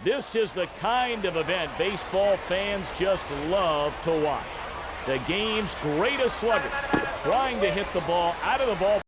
This is the kind of event baseball fans just love to watch. The game's greatest slugger trying to hit the ball out of the ball.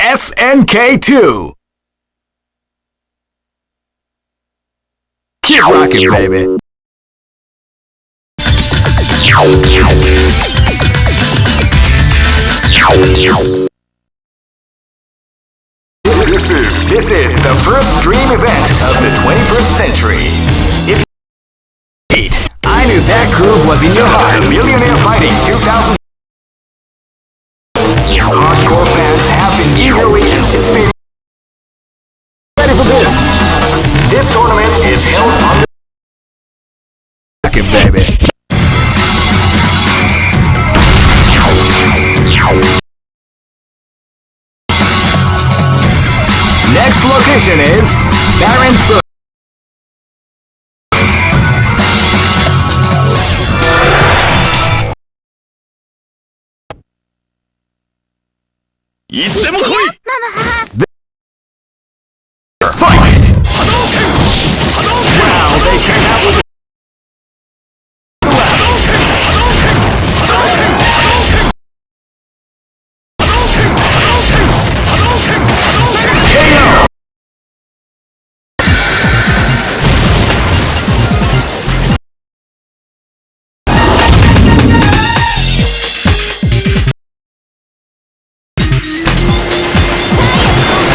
SNK2. Keep rocking, baby. This is the first dream event of the 21st century. If I knew that groove was in your heart. Millionaire Fighting 2000. Hardcore fans have been eagerly anticipating. Ready for this? This tournament is held on the baby. Next location is Barentsburg. Fight! Wow, they came out with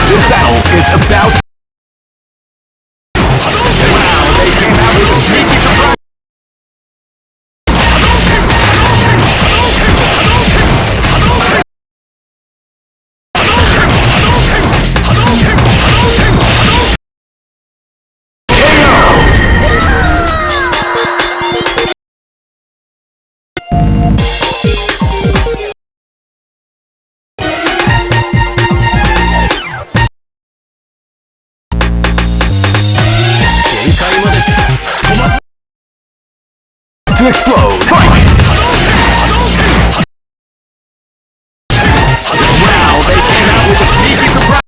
this battle is about. Wow, they came out with a sneaky surprise. To explode. Fight! Wow, they came out with a sneaky surprise.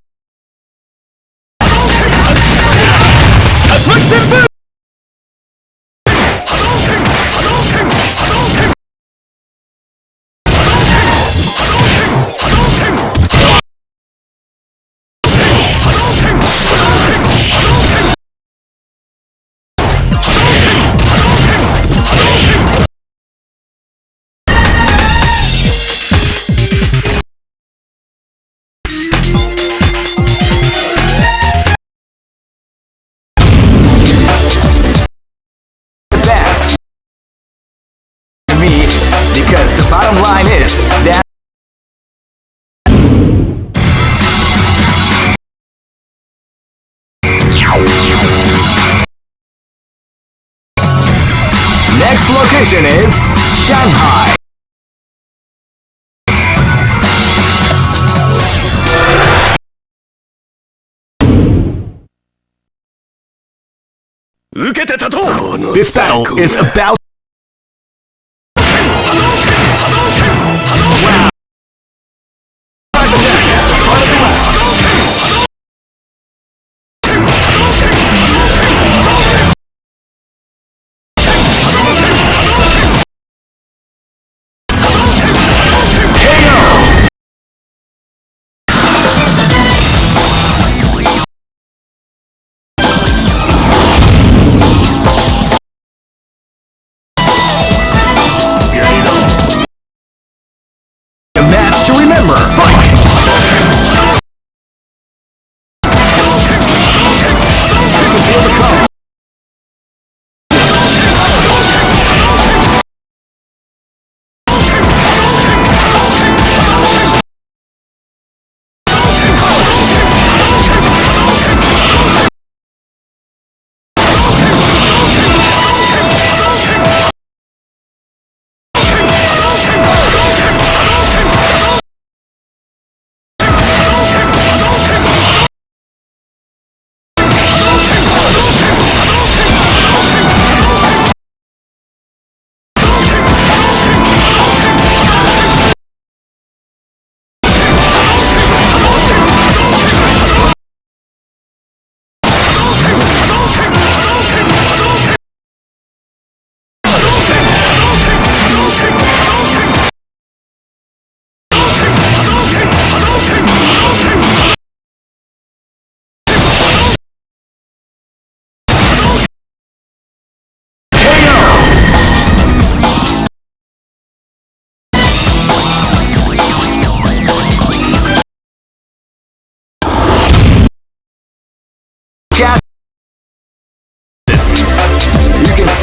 Because the bottom line is that next location is Shanghai. This battle is about.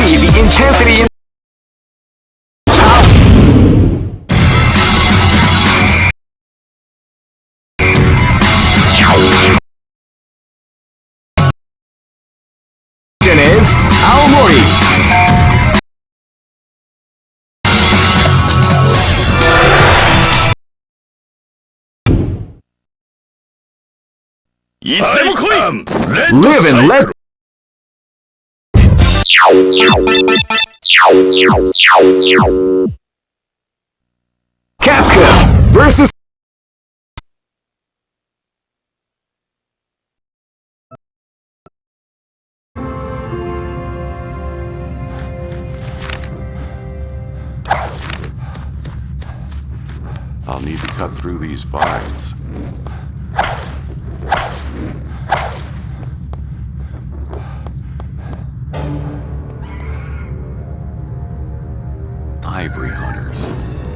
see the intensity in is Aomori. Live and let Capcom versus I'll need to cut through these vines. Ivory hunters.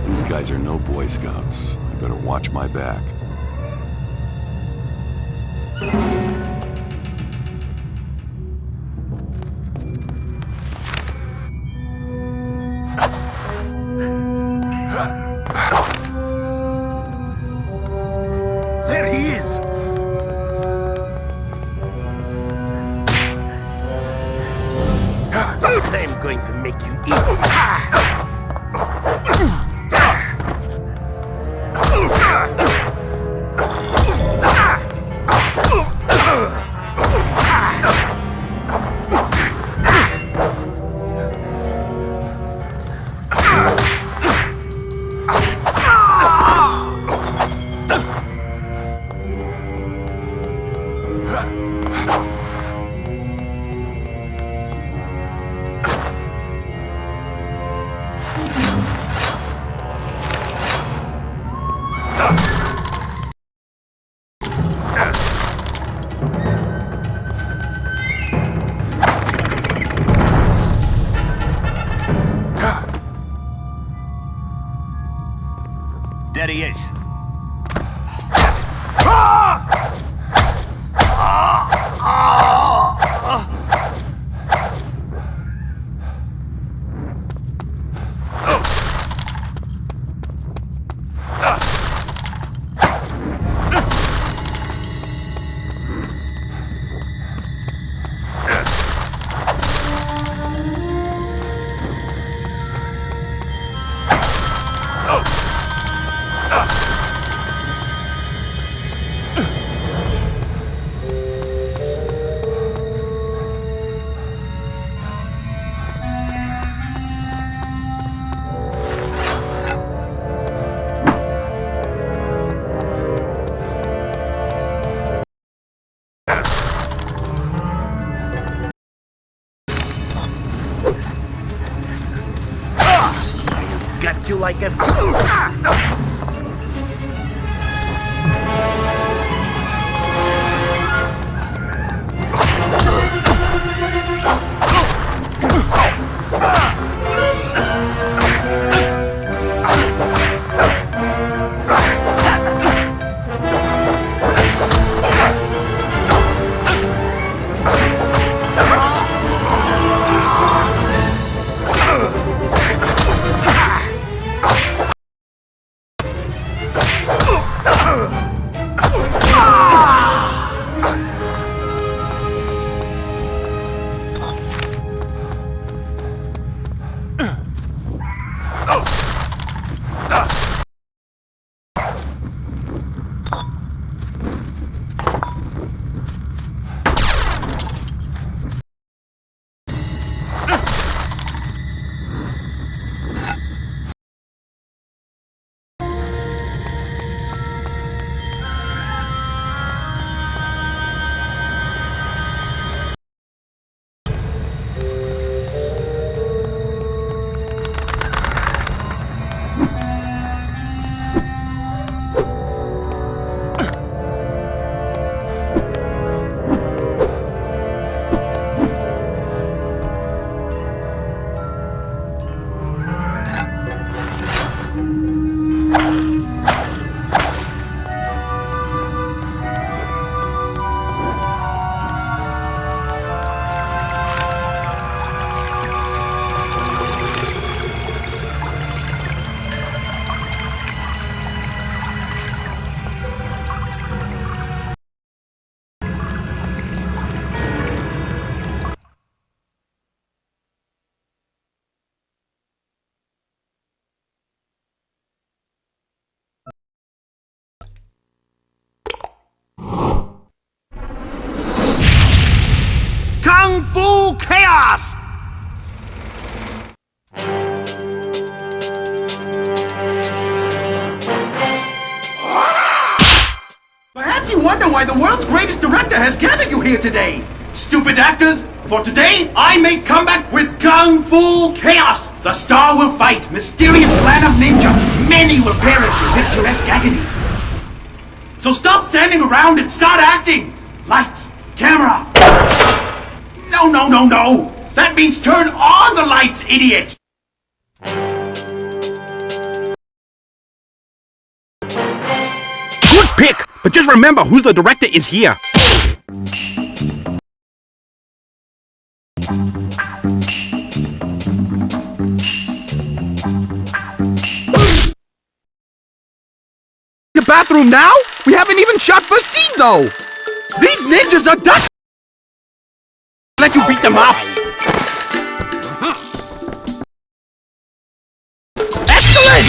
These guys are no Boy Scouts. I better watch my back. There he is! I'm going to make you eat. There he is. Got you like a... Kung Fu Chaos! Perhaps you wonder why the world's greatest director has gathered you here today. Stupid actors, for today, I make combat with Kung Fu Chaos. The star will fight mysterious clan of ninja. Many will perish in picturesque agony. So stop standing around and start acting. Lights, camera. No, no, no, no. That means turn on the lights, idiot. Good pick, but just remember who the director is here. The bathroom now? We haven't even shot first scene though. These ninjas are ducks. Let you beat them up. Excellent!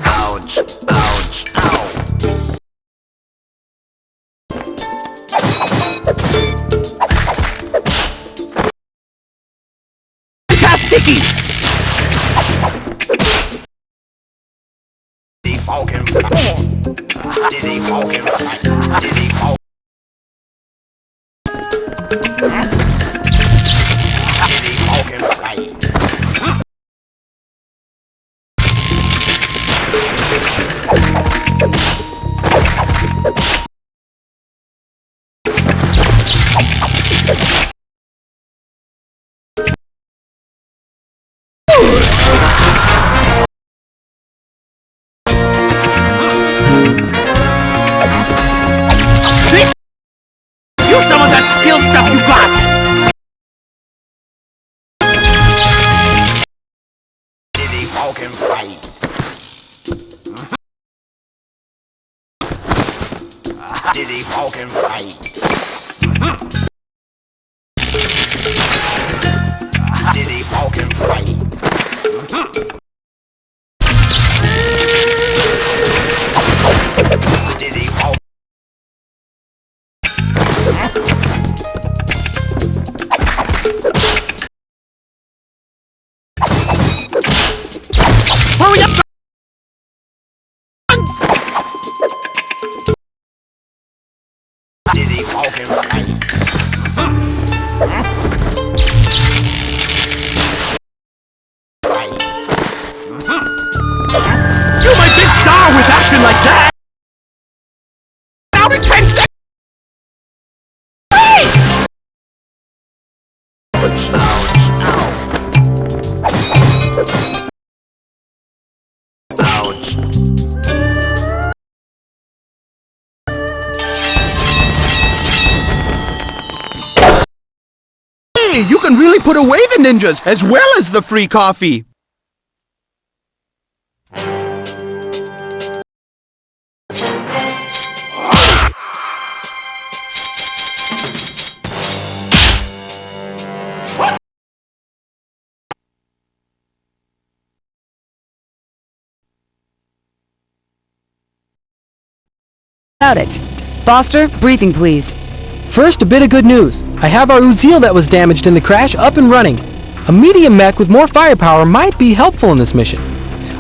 Ouch, ouch, ow. That's sticky! Diddy Falcon. Diddy Falcon. Diddy Falcon. Diddy Falcon fight. Use some of that skill stuff you got! Diddy Falcon fight. Diddy Falcon fight. Diddy Falcon fight. Diddy Falcon. Hurry up! Diddy Falcon fight. You my big star with action like that! Out in 10 seconds! Hey! Ouch. Hey, you can really put away the ninjas as well as the free coffee! About it. Foster, briefing please. First, a bit of good news. I have our Uziel that was damaged in the crash up and running. A medium mech with more firepower might be helpful in this mission.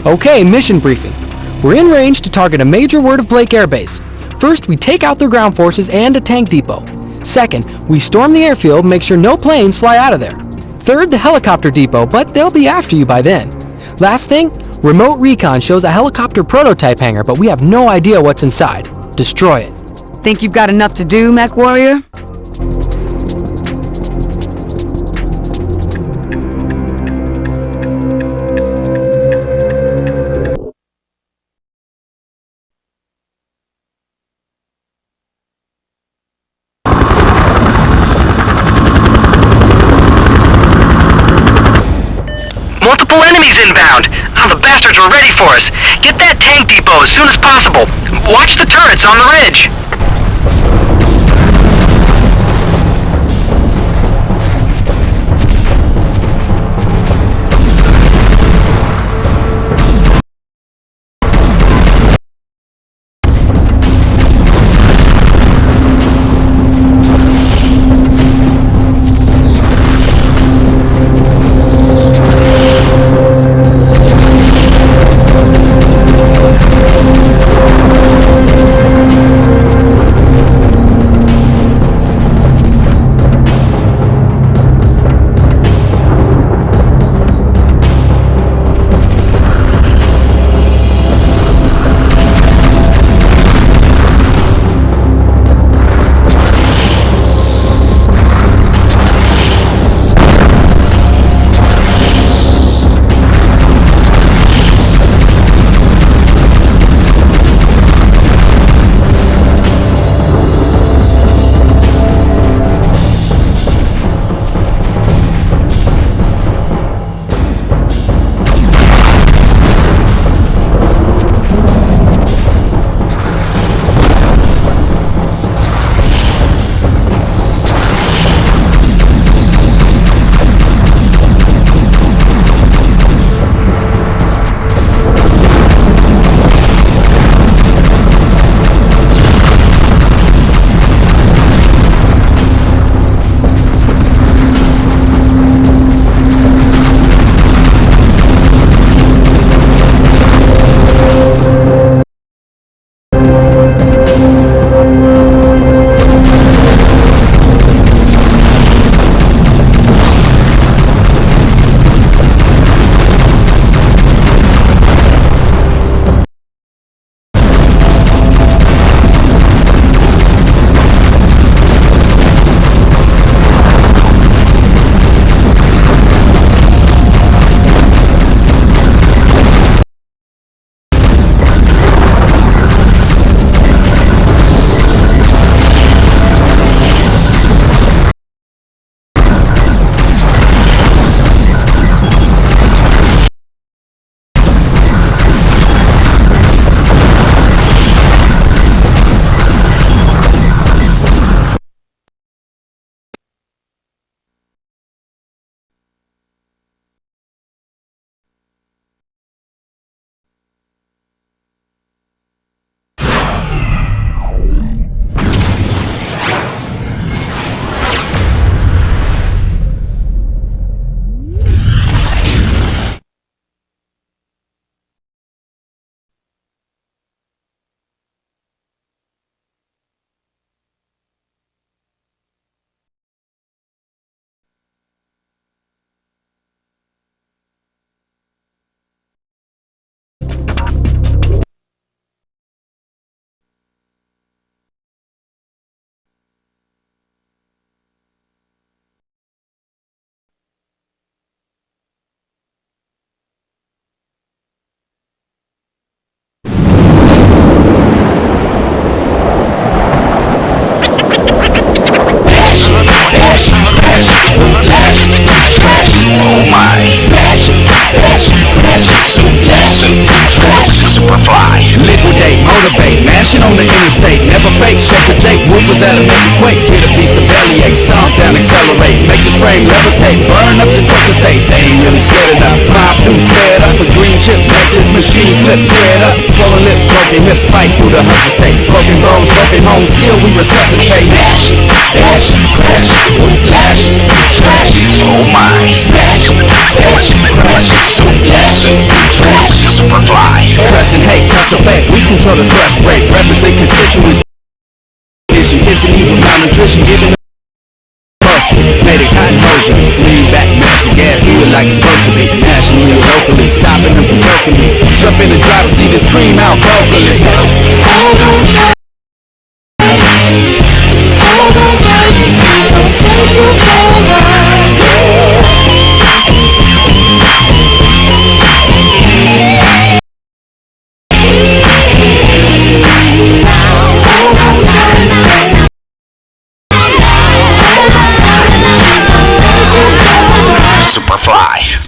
Okay, mission briefing. We're in range to target a major Word of Blake airbase. First, we take out their ground forces and a tank depot. Second, we storm the airfield, make sure no planes fly out of there. Third, the helicopter depot, but they'll be after you by then. Last thing, remote recon shows a helicopter prototype hangar, but we have no idea what's inside. Destroy it. Think you've got enough to do, Mech Warrior? Multiple enemies inbound! Oh, the bastards were ready for us! Get that tank depot as soon as possible! Watch the turrets on the ridge! gotta make it quake. Get a beast of bellyache, stomp down, accelerate. Make this frame levitate, burn up the quicker state. They ain't really scared enough. Mob through, fed up for green chips. Make this machine flip, tear it up. Swollen lips, broken hips, fight through the hustle state. Broken bones, broken homes, still we resuscitate. Smash, dash, crash, whiplash, trash. Oh my. Smash, dash, crash, whiplash, trash. Superfly. Crescent hate, tussle fate. We control the thrust rate. Represent constituents. Kissing evil malnutrition, giving them made it cotton hosiery. Lean back, mash the gas, do it like it's supposed to be. Nationally or locally, stopping them from choking me. Jump in the driver's seat and scream out vocally. Superfly.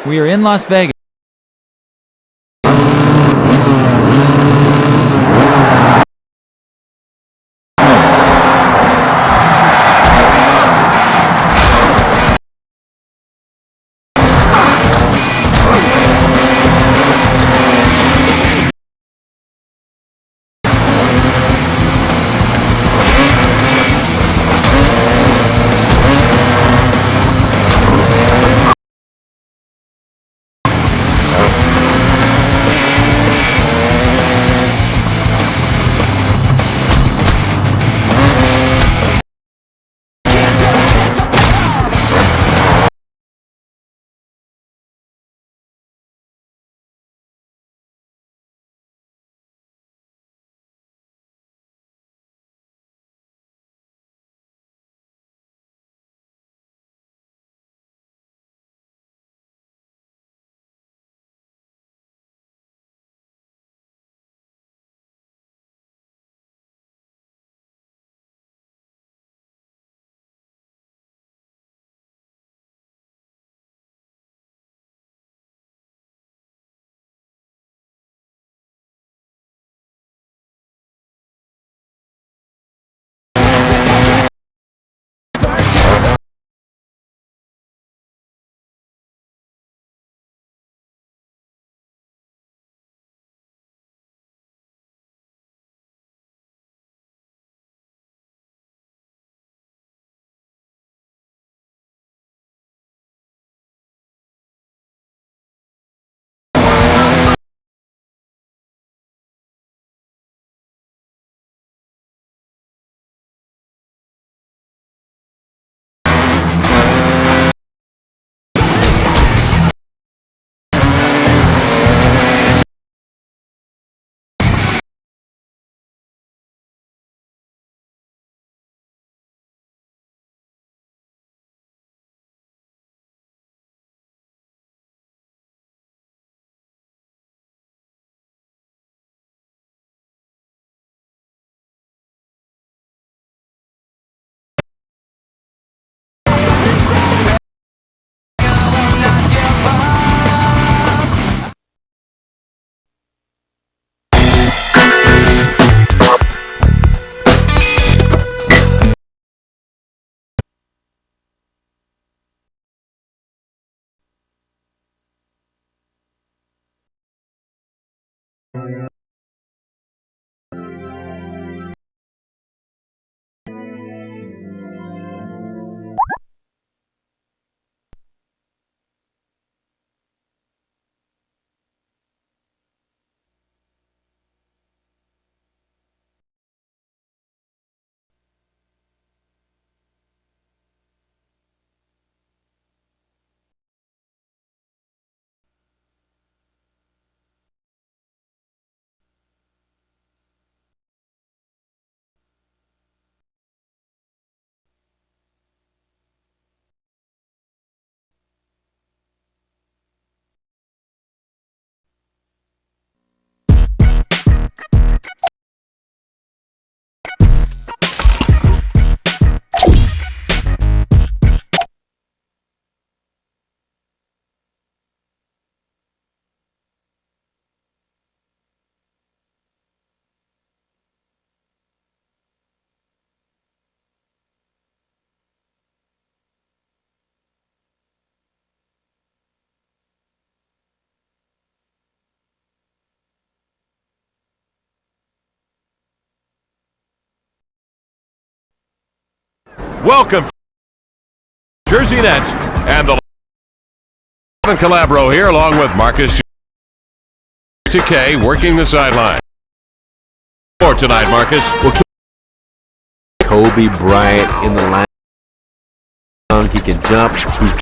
We are in Las Vegas. Welcome, Jersey Nets, and the Calabro here, along with Marcus TK working the sideline. For tonight, Marcus. Kobe Bryant in the line. He can jump. He's the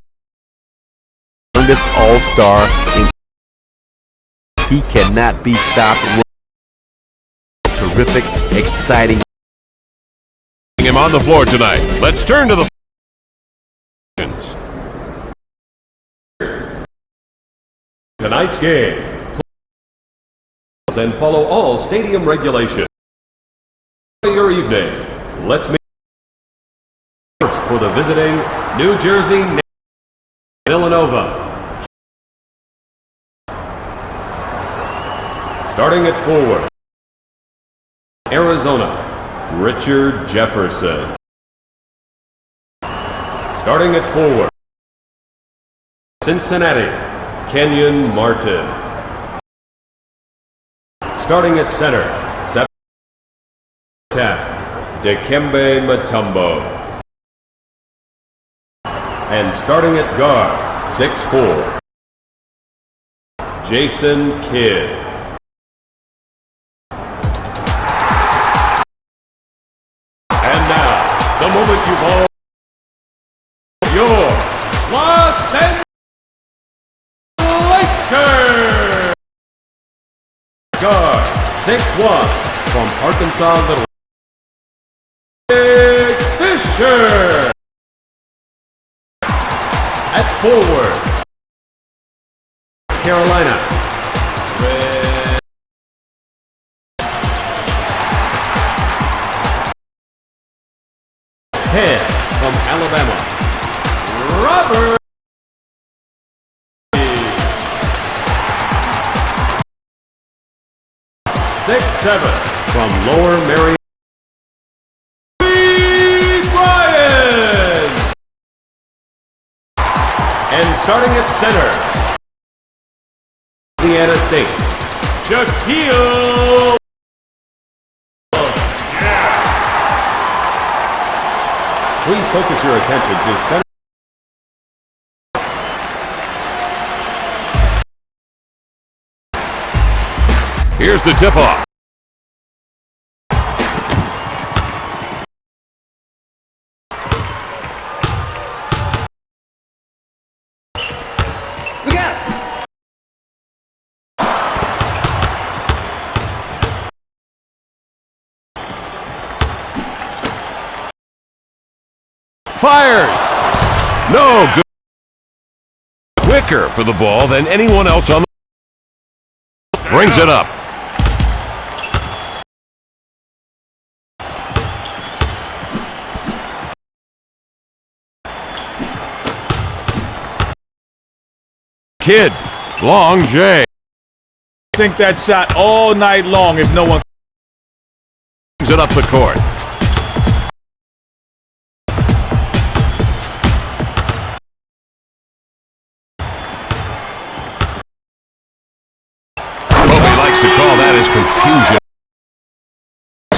youngest all-star. He cannot be stopped. Terrific, exciting. Him on the floor tonight. Let's turn to the tonight's game. And follow all stadium regulations. Your evening. Let's meet first for the visiting New Jersey Nets, Villanova. Starting at forward, Arizona, Richard Jefferson. Starting at forward, Cincinnati, Kenyon Martin. Starting at center, 7'10", Dikembe Mutombo. And starting at guard, 6'4", Jason Kidd. And now, the moment you've all your Los Angeles Lakers. Guard, 6'1", from Arkansas Little Fisher. At forward, Carolina, Red. 10 from Alabama, Robert. 6'7", from Lower Merion, Brian. And starting at center, Louisiana State, Shaquille. Please focus your attention to center. Here's the tip-off. Look out! Fired! No good. Quicker for the ball than anyone else on the... Brings it up. Kidd, long J. Sink that shot all night long if no one brings it up the court. Kobe likes to call that as confusion.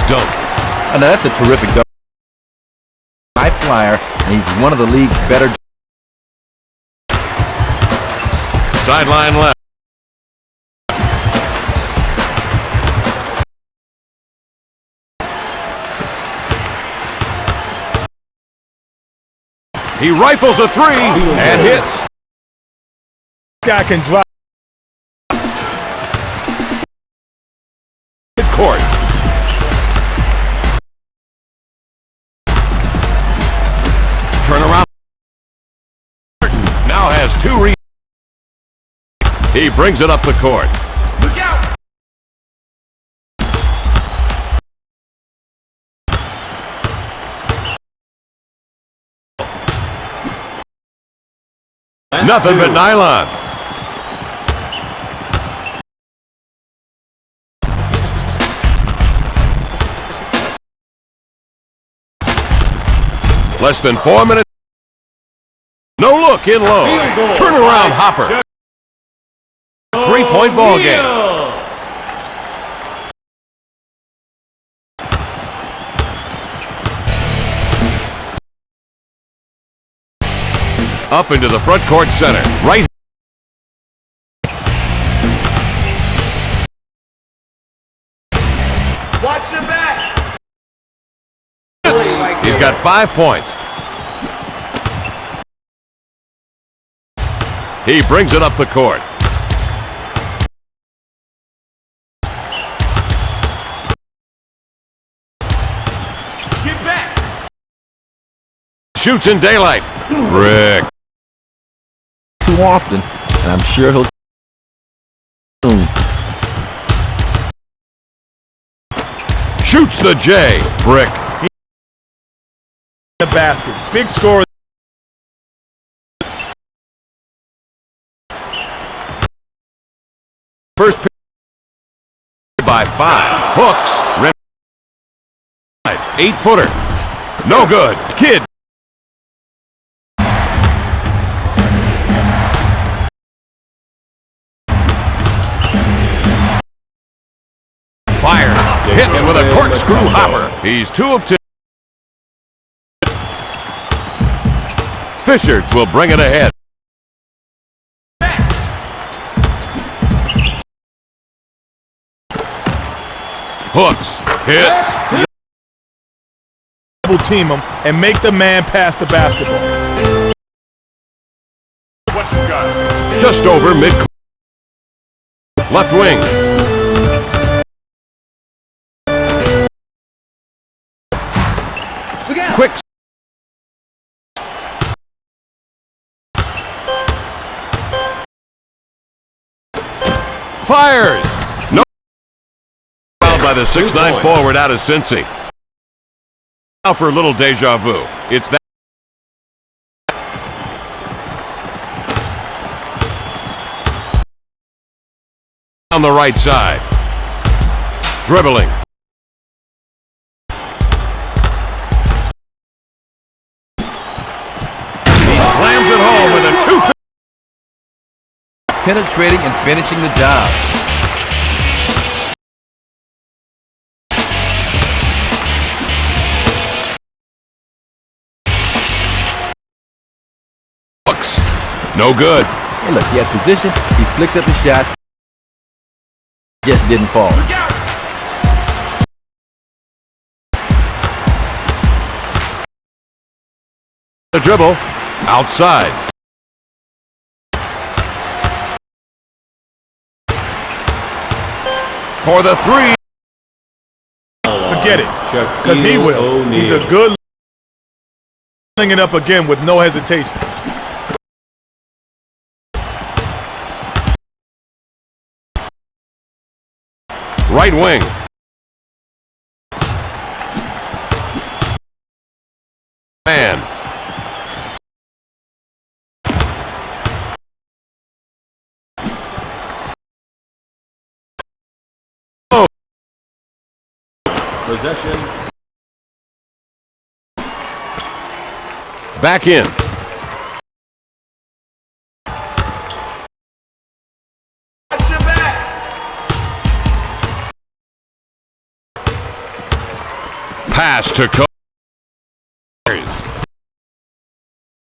Dunk. Oh, no, that's a terrific dunk. High flyer, and he's one of the league's better. Sideline left. He rifles a three and hits. guy can drive. Court. Turn around. Now has two He brings it up the court. Look out! Nothing but nylon. Less than 4 minutes. No look in low. Turnaround hopper. 3-point ball game. Up into the front court center. Right. Watch your back. He's got 5 points. He brings it up the court. Get back. Shoots in daylight. Brick. Too often, and I'm sure he'll soon. Shoots the J. Brick. The basket. Big score. First pick by 5. Hooks. Rim. 8-footer. No good. Kid. Fires. Hits with a corkscrew hopper. He's 2 of 2. Fisher will bring it ahead. Hooks. Hits. Double team him and make the man pass the basketball. What you got? Just over mid. Left wing. Quick. Fires. No. Fouled by the 6'9" forward out of Cincy. Now for a little deja vu. It's that. On the right side. Dribbling. Slams it home with a 2. Penetrating and finishing the job. Hooks. No good. Hey, look, he had position. He flicked up the shot. Just didn't fall. The dribble. Outside. For the 3. Forget it. Because he will. He's a good. It up again with no hesitation. Right wing. Man. Oh. Possession. Back in. Watch your back. Pass to Cole.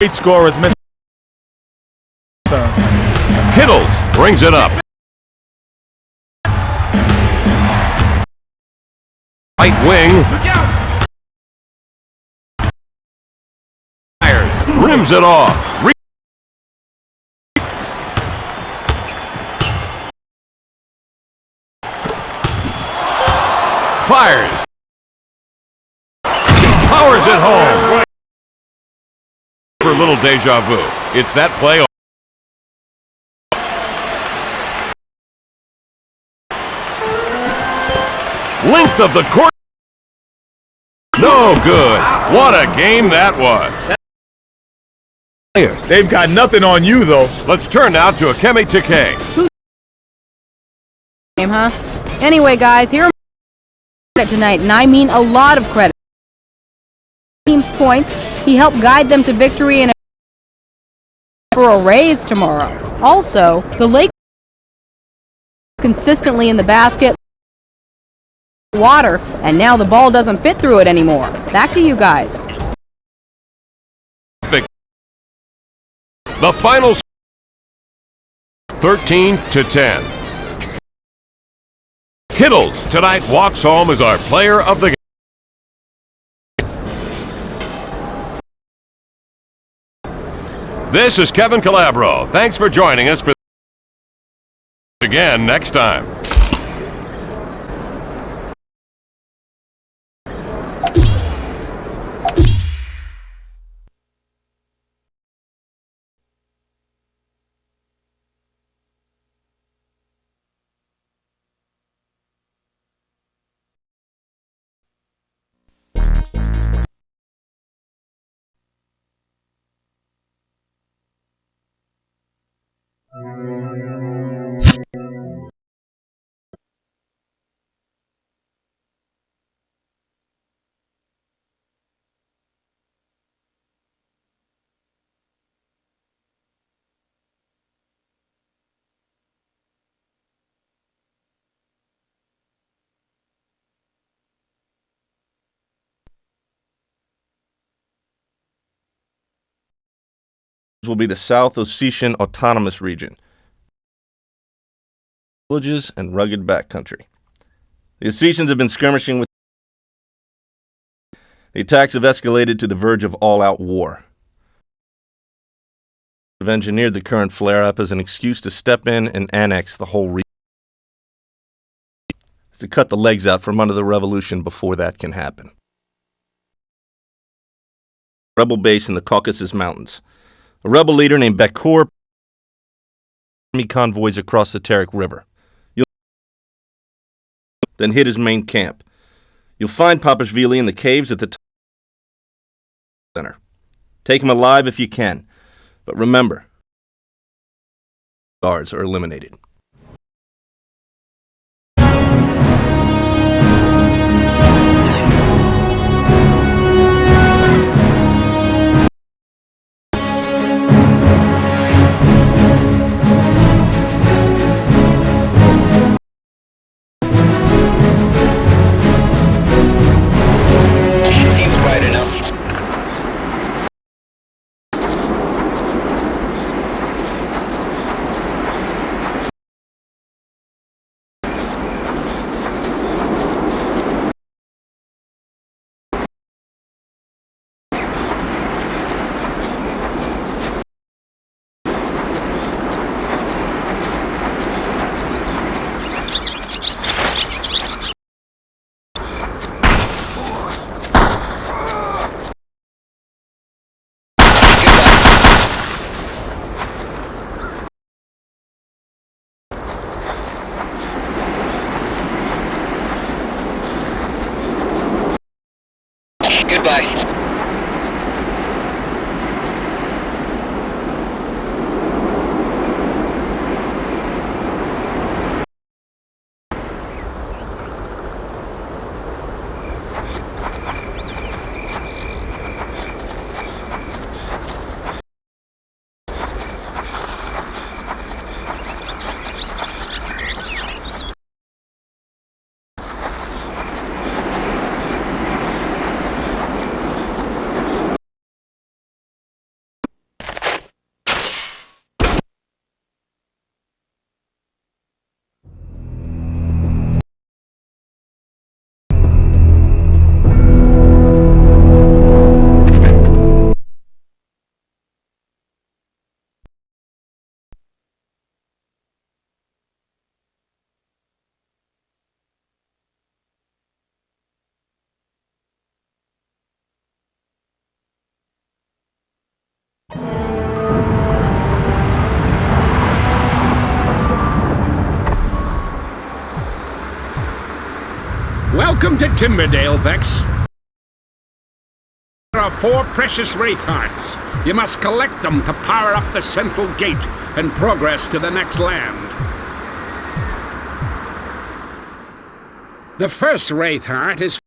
Great scorers miss. Kittles brings it up. Right wing. Look out. Fires. Rims it off. Fires. Powers it home. For a little deja vu. It's that play. Length of the court. No good. What a game that was. They've got nothing on you, though. Let's turn now to Akemi Takei. Game, huh? Anyway, guys, here are tonight, and I mean a lot of credit. Team's points. He helped guide them to victory and for a raise tomorrow. Also, the Lakers consistently in the basket. Water, and now the ball doesn't fit through it anymore. Back to you guys. The final 13-10. Kittles tonight walks home as our player of the game. This is Kevin Calabro. Thanks for joining us for again next time. Will be the South Ossetian Autonomous Region. Villages and rugged backcountry. The Ossetians have been skirmishing with. The attacks have escalated to the verge of all-out war. Have engineered the current flare-up as an excuse to step in and annex the whole region. To cut the legs out from under the revolution before that can happen. Rebel base in the Caucasus Mountains. A rebel leader named Bekor army convoys across the Terek River. Then hit his main camp. You'll find Papashvili in the caves at the center. Take him alive if you can. But remember, guards are eliminated. Goodbye. Welcome to Timberdale, Vex. There are 4 precious Wraith Hearts. You must collect them to power up the central gate and progress to the next land. The first Wraith Heart is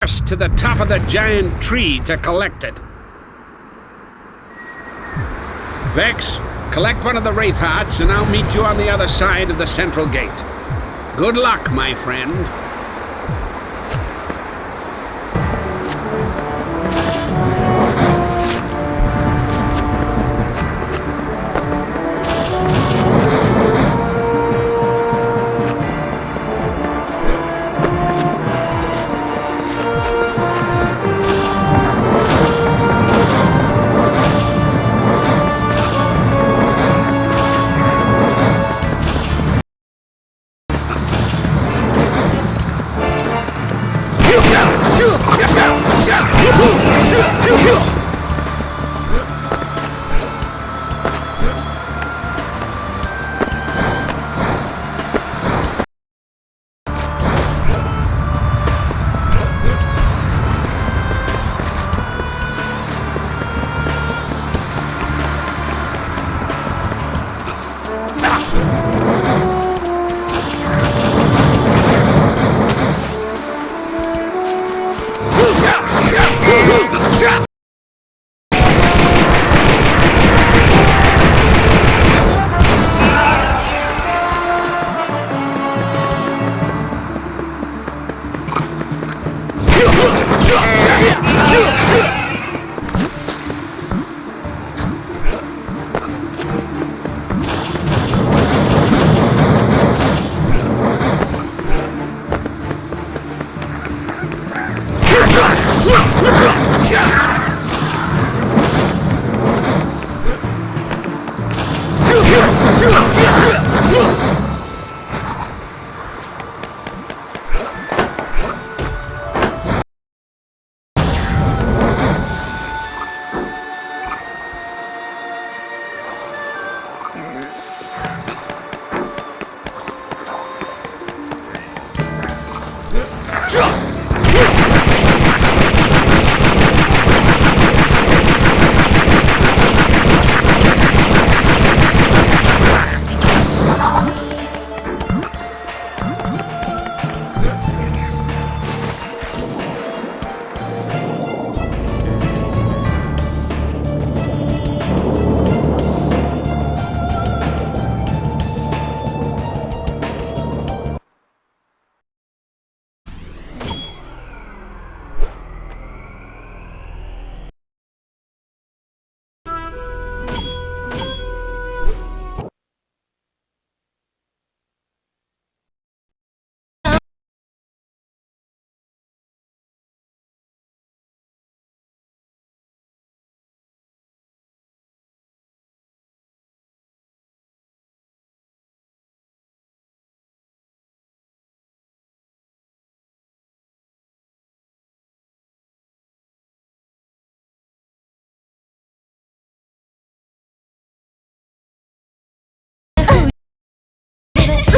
first to the top of the giant tree to collect it. Vex, collect one of the Wraith Hearts and I'll meet you on the other side of the central gate. Good luck, my friend. Do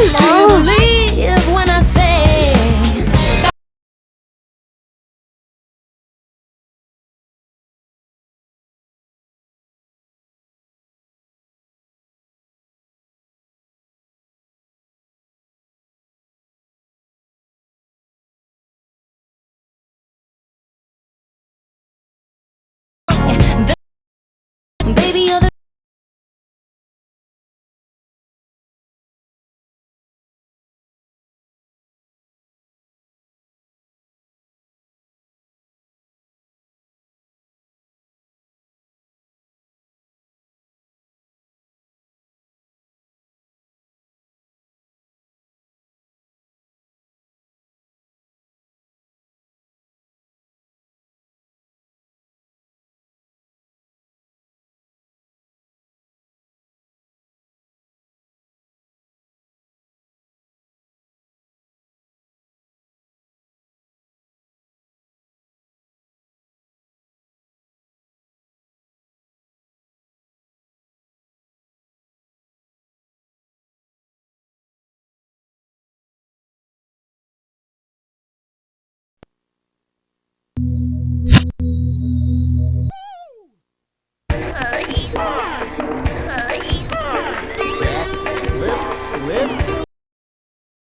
you believe when I say baby, you're the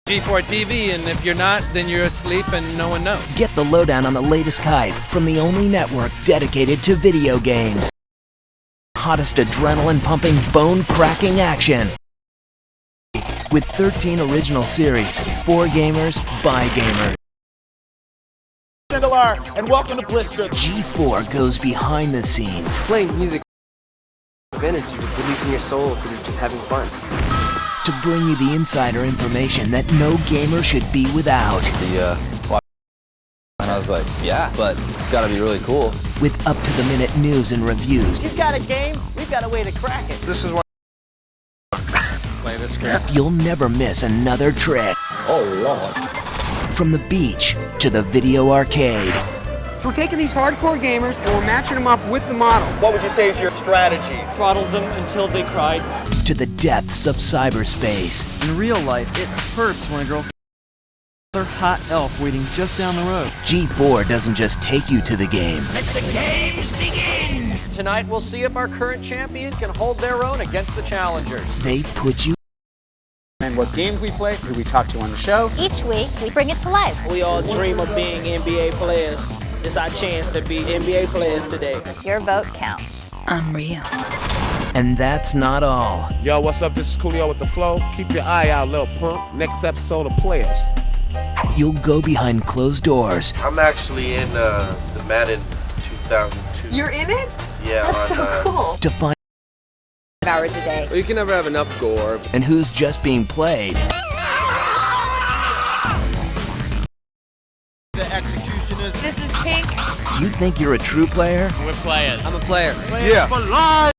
G4 TV, and if you're not, then you're asleep and no one knows. Get the lowdown on the latest hype from the only network dedicated to video games. Hottest adrenaline-pumping, bone-cracking action. With 13 original series, for gamers, by gamers. And welcome to Blister. G4 goes behind the scenes. Playing music of energy, just releasing your soul because you're just having fun. To bring you the insider information that no gamer should be without. And I was like, yeah, but it's gotta be really cool. With up-to-the-minute news and reviews. You've got a game, we've got a way to crack it. This is what play this game. You'll never miss another trick. Oh, Lord. from the beach to the video arcade. So we're taking these hardcore gamers and we're matching them up with the model. What would you say is your strategy? Throttle them until they cry. To the depths of cyberspace. In real life, it hurts when a girl sees another hot elf waiting just down the road. G4 doesn't just take you to the game. Let the games begin! Tonight we'll see if our current champion can hold their own against the challengers. They put you and what games we play, who we talk to on the show. Each week, we bring it to life. We all dream of being NBA players. It's our chance to be NBA players today. Your vote counts. I'm real. And that's not all. Yo, what's up? This is Coolio with The Flow. Keep your eye out, little punk. Next episode of Players. You'll go behind closed doors. I'm actually in the Madden 2002. You're in it? Yeah. That's so cool. To find hours a day. Well, you can never have enough gore. And who's just being played. The executioners. This is Pink. You think you're a true player? We're players. I'm a player. Yeah. For life.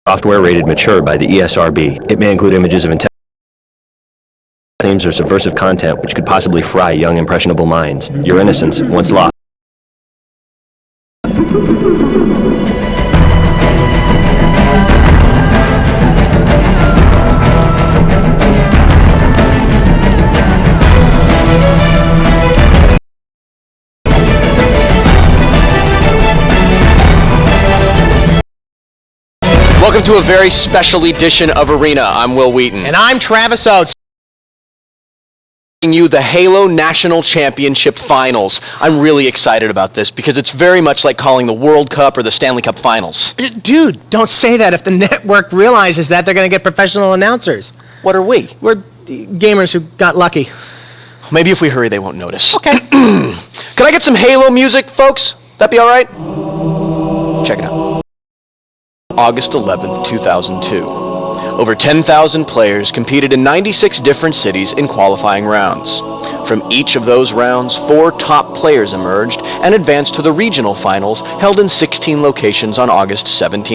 Software rated mature by the ESRB. It may include images of intent themes or subversive content which could possibly fry young impressionable minds. Your innocence, once lost. Welcome to a very special edition of Arena. I'm Will Wheaton. And I'm Travis Oates. You the Halo National Championship Finals. I'm really excited about this because it's very much like calling the World Cup or the Stanley Cup Finals. Dude, don't say that. If the network realizes that, they're going to get professional announcers. What are we? We're gamers who got lucky. Maybe if we hurry, they won't notice. Okay. Can I get some Halo music, folks? That be all right? Check it out. August 11th, 2002. Over 10,000 players competed in 96 different cities in qualifying rounds. From each of those rounds, 4 top players emerged and advanced to the regional finals held in 16 locations on August 17th.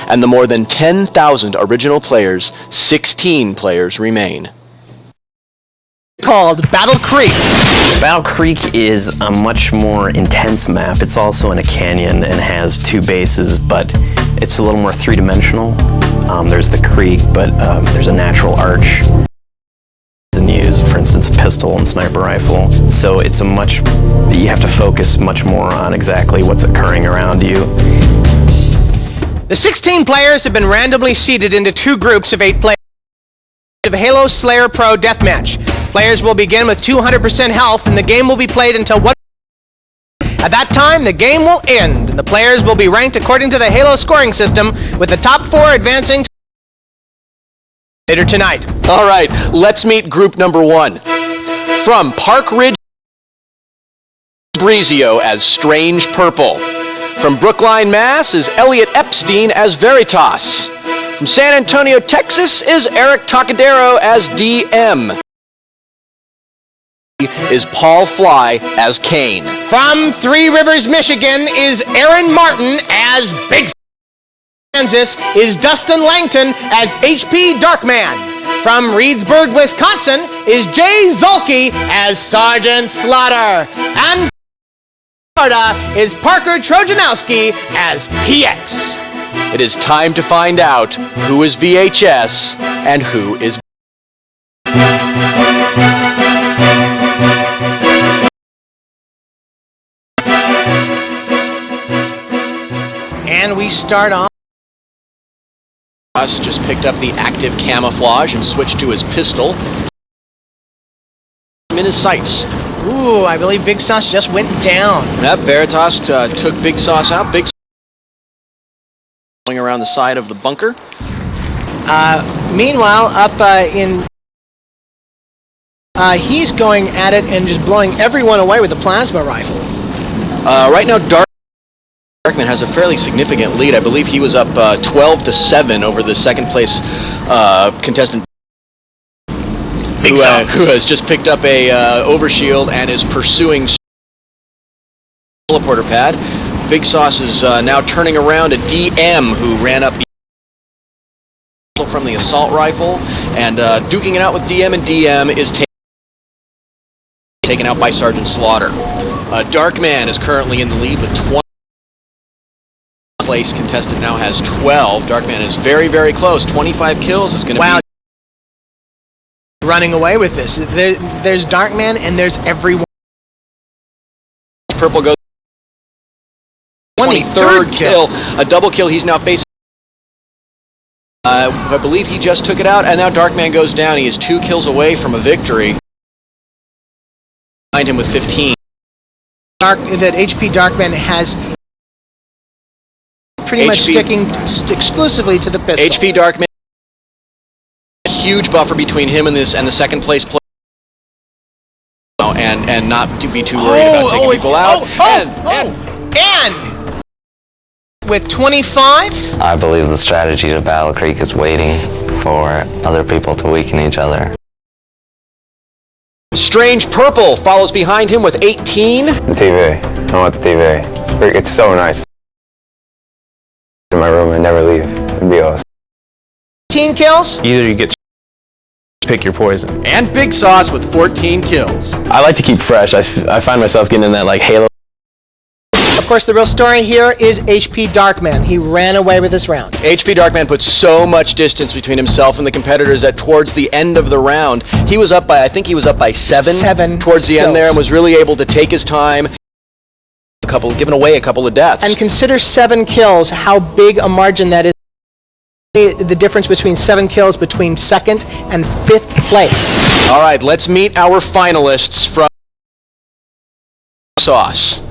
And the more than 10,000 original players, 16 players remain. Called Battle Creek. Battle Creek is a much more intense map. It's also in a canyon and has 2 bases, but it's a little more three-dimensional. There's the creek, but there's a natural arch. And use, for instance, a pistol and sniper rifle. So it's you have to focus much more on exactly what's occurring around you. The 16 players have been randomly seeded into 2 groups of 8 players of Halo Slayer Pro Deathmatch. Players will begin with 200% health, and the game will be played until 1. At that time, the game will end, and the players will be ranked according to the Halo scoring system, with the top 4 advancing later tonight. All right, let's meet group number 1. From Park Ridge, Brizio as Strange Purple. From Brookline, Mass. is Elliot Epstein as Veritas. From San Antonio, Texas is Eric Tocadero as DM. Is Paul Fly as Kane. From Three Rivers, Michigan is Aaron Martin as Big Kansas is Dustin Langton as HP Darkman. From Reedsburg, Wisconsin is Jay Zulke as Sergeant Slaughter. And from Florida is Parker Trojanowski as PX. It is time to find out who is VHS and who is... And we start off. Just picked up the active camouflage and switched to his pistol. in his sights. Ooh, I believe Big Sauce just went down. Yep, Veritas took Big Sauce out. Big Sauce going around the side of the bunker. Meanwhile, up he's going at it and just blowing everyone away with a plasma rifle. Right now, Darkman has a fairly significant lead. I believe he was up 12-7 over the second place contestant, who has just picked up a overshield and is pursuing teleporter pad. Big Sauce is now turning around a DM who ran up from the assault rifle and duking it out with DM, and DM is taken out by Sergeant Slaughter. Darkman is currently in the lead with 20. Place contestant now has 12. Darkman is very, very close. 25 kills is going to be running away with this. There's Darkman and there's everyone. Purple goes 23rd kill. A double kill. He's now facing. I believe he just took it out, and now Darkman goes down. He is 2 kills away from a victory. Behind him with 15. That HP Darkman has pretty much sticking exclusively to the pistol. HP Darkman, huge buffer between him and the second place player, and not to be too worried about taking people out. And with 25, I believe the strategy to Battle Creek is waiting for other people to weaken each other. Strange Purple follows behind him with 18. The TV. I want the TV. It's so nice. In my room and never leave. It'd be awesome. 18 kills. Either you get pick your poison. And Big Sauce with 14 kills. I like to keep fresh. I find myself getting in that like Halo. Of course, the real story here is HP Darkman. He ran away with this round. HP Darkman put so much distance between himself and the competitors that towards the end of the round, he was up by, I think he was up by 7 towards the end there, and was really able to take his time, giving away a couple of deaths. And consider 7 kills, how big a margin that is. The difference between 7 kills between 2nd and 5th place. All right, let's meet our finalists from Sauce.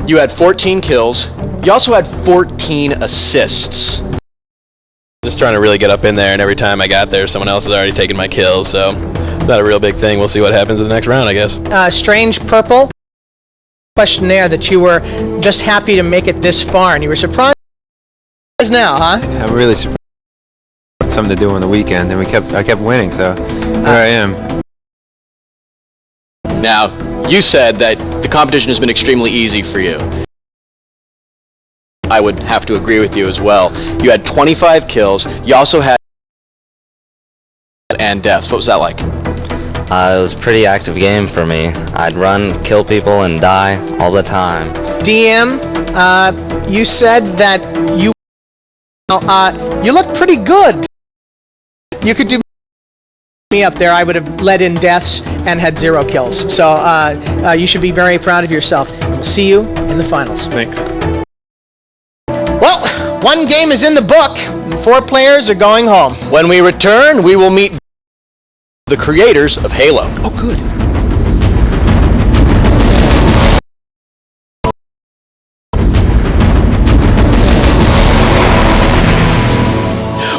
You had 14 kills. You also had 14 assists. Just trying to really get up in there, and every time I got there, someone else has already taken my kills, so not a real big thing. We'll see what happens in the next round, I guess. Strange Purple, questionnaire that you were just happy to make it this far, and you were surprised now, huh? I'm really surprised. Something to do on the weekend, and I kept winning, so here I am. Now, you said that the competition has been extremely easy for you. I would have to agree with you as well. You had 25 kills. You also had and deaths. What was that like? It was a pretty active game for me. I'd run, kill people, and die all the time. DM, you said that you looked pretty good. You could do me up there. I would have let in deaths and had 0 kills. So you should be very proud of yourself. We'll see you in the finals. Thanks. Well, 1 game is in the book, and 4 players are going home. When we return, we will meet the creators of Halo. Oh, good.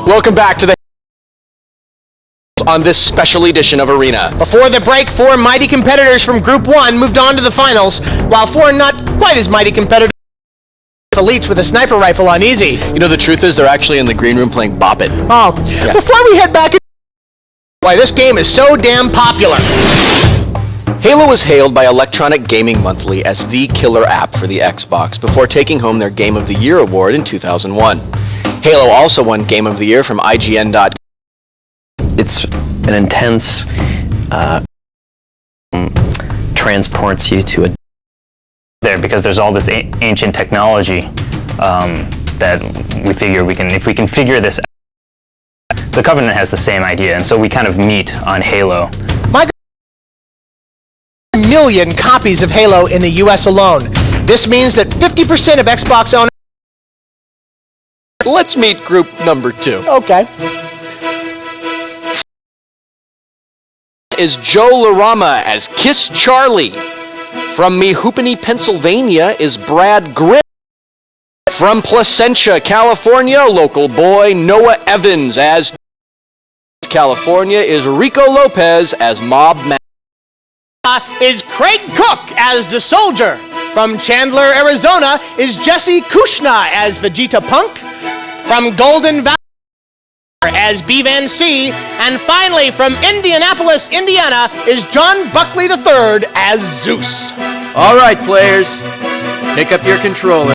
Welcome back to the on this special edition of Arena. Before the break, 4 mighty competitors from Group 1 moved on to the finals, while 4 not quite as mighty competitors elites with a sniper rifle on easy. You know, the truth is they're actually in the green room playing Bop It. Oh, yeah. Before we head back, why this game is so damn popular. Halo was hailed by Electronic Gaming Monthly as the killer app for the Xbox before taking home their Game of the Year award in 2001. Halo also won Game of the Year from IGN.com. It's an intense, transports you to a there because there's all this ancient technology that we figure if we can figure this out. The Covenant has the same idea, and so we kind of meet on Halo. My 1 million copies of Halo in the US alone. This means that 50% of Xbox owners. Let's meet group number 2. Okay. is Joe Larama as Kiss Charlie. From Mehoopany, Pennsylvania is Brad Grimm. From Placentia, California, local boy Noah Evans as California is Rico Lopez as Mob Man. Is Craig Cook as the soldier. From Chandler, Arizona is Jesse Kushna as Vegeta Punk. From Golden Valley as B-Van C. And finally from Indianapolis, Indiana is John Buckley III as Zeus. All right, players, pick up your controller.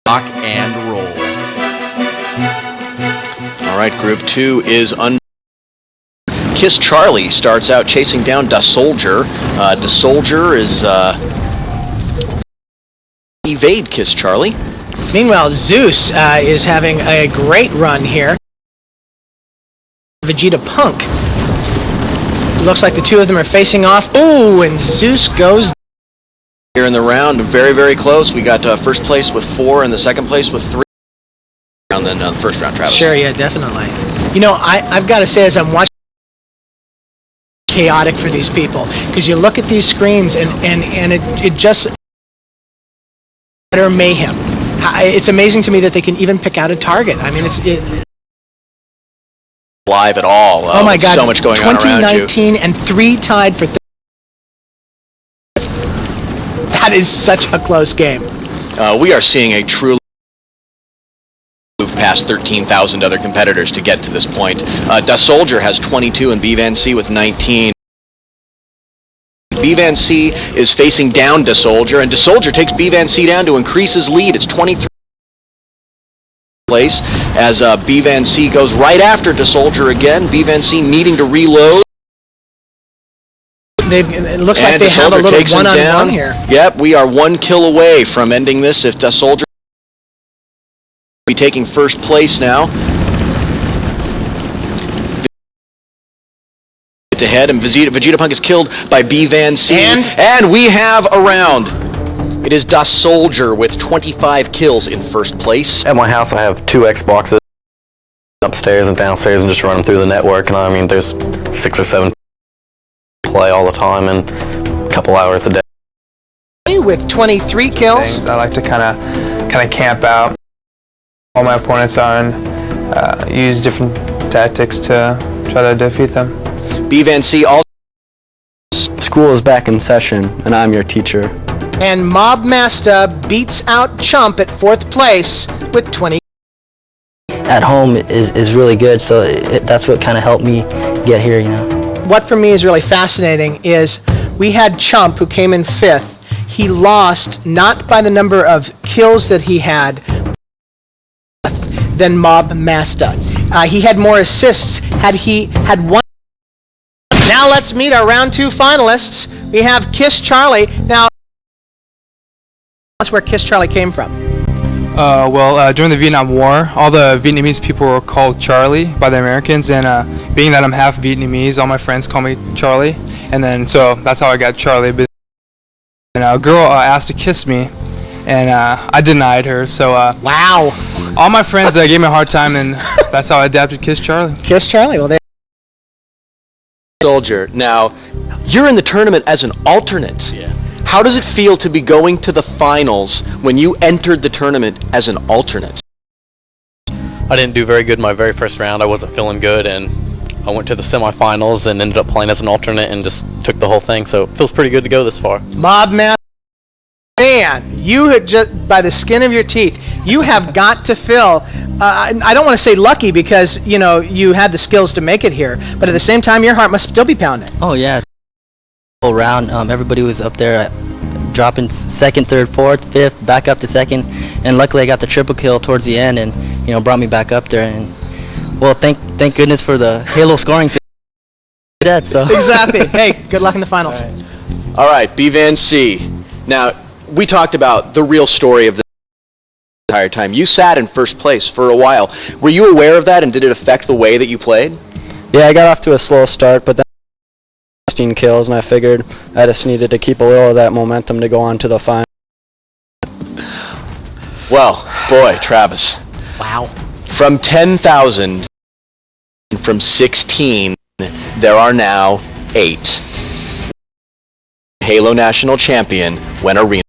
Lock and roll. All right, Group 2 is Kiss Charlie starts out chasing down Da Soldier. Da Soldier is evade Kiss Charlie. Meanwhile, Zeus is having a great run here. Vegeta Punk. Looks like the two of them are facing off. Ooh, and Zeus goes Here in the round, very, very close. We got first place with 4 and the second place with 3. And then the first round, Travis. Sure, yeah, definitely. You know, I've got to say, as I'm watching, chaotic for these people, because you look at these screens and it just utter mayhem. It's amazing to me that they can even pick out a target. I mean, it's live at all. Oh my God! So much going on around you. 2019 and 3 tied for. That is such a close game. We are seeing a truly move past 13,000 other competitors to get to this point. Da Soldier has 22 and B-Van C with 19. B-Van C is facing down Da Soldier, and Da Soldier takes B-Van C down to increase his lead. It's 23 place as B-Van C goes right after Da Soldier again. B-Van C needing to reload. It looks like they have a little one-on-one here. Yep, we are 1 kill away from ending this if Da Soldier will be taking first place now. It's ahead, and Vegeta Punk is killed by B-Van C. And we have a round. It is Da Soldier with 25 kills in first place. At my house, I have 2 Xboxes upstairs and downstairs, and just run them through the network. And I mean, there's 6 or 7 play all the time and a couple hours a day. With 23 kills. I like to kind of camp out. All my opponents are and use different tactics to try to defeat them. B-Van C also. School is back in session, and I'm your teacher. And Mob Master beats out Chump at 4th place with 20. At home is really good, so that's what kind of helped me get here, you know. What for me is really fascinating is we had Chump who came in 5th. He lost not by the number of kills that he had than Mob Master. He had more assists had he had 1. Now let's meet our round 2 finalists. We have Kiss Charlie. Now that's where Kiss Charlie came from. During the Vietnam War, all the Vietnamese people were called Charlie by the Americans, and being that I'm half Vietnamese, all my friends call me Charlie, and then so that's how I got Charlie. And a girl asked to kiss me, and I denied her. So wow! All my friends gave me a hard time, and that's how I adapted Kiss Charlie. Kiss Charlie. Well, Soldier. Now, you're in the tournament as an alternate. Yeah. How does it feel to be going to the finals when you entered the tournament as an alternate? I didn't do very good in my very first round. I wasn't feeling good, and I went to the semifinals and ended up playing as an alternate and just took the whole thing. So it feels pretty good to go this far. Mob Master, man, you had just by the skin of your teeth, you have got to feel. I don't want to say lucky because you know you had the skills to make it here, but at the same time, your heart must still be pounding. Oh yeah. Whole round, everybody was up there dropping 2nd, 3rd, 4th, 5th, back up to 2nd, and luckily I got the triple kill towards the end, and you know brought me back up there. And well, thank goodness for the Halo scoring. That so exactly. Hey, good luck in the finals. All right, B-Van C. Now we talked about the real story of the entire time. You sat in first place for a while. Were you aware of that, and did it affect the way that you played? Yeah, I got off to a slow start, but then 16 kills, and I figured I just needed to keep a little of that momentum to go on to the final. Well, boy, Travis. Wow. From 10,000, from 16, There are now 8. Halo National Champion when Arena.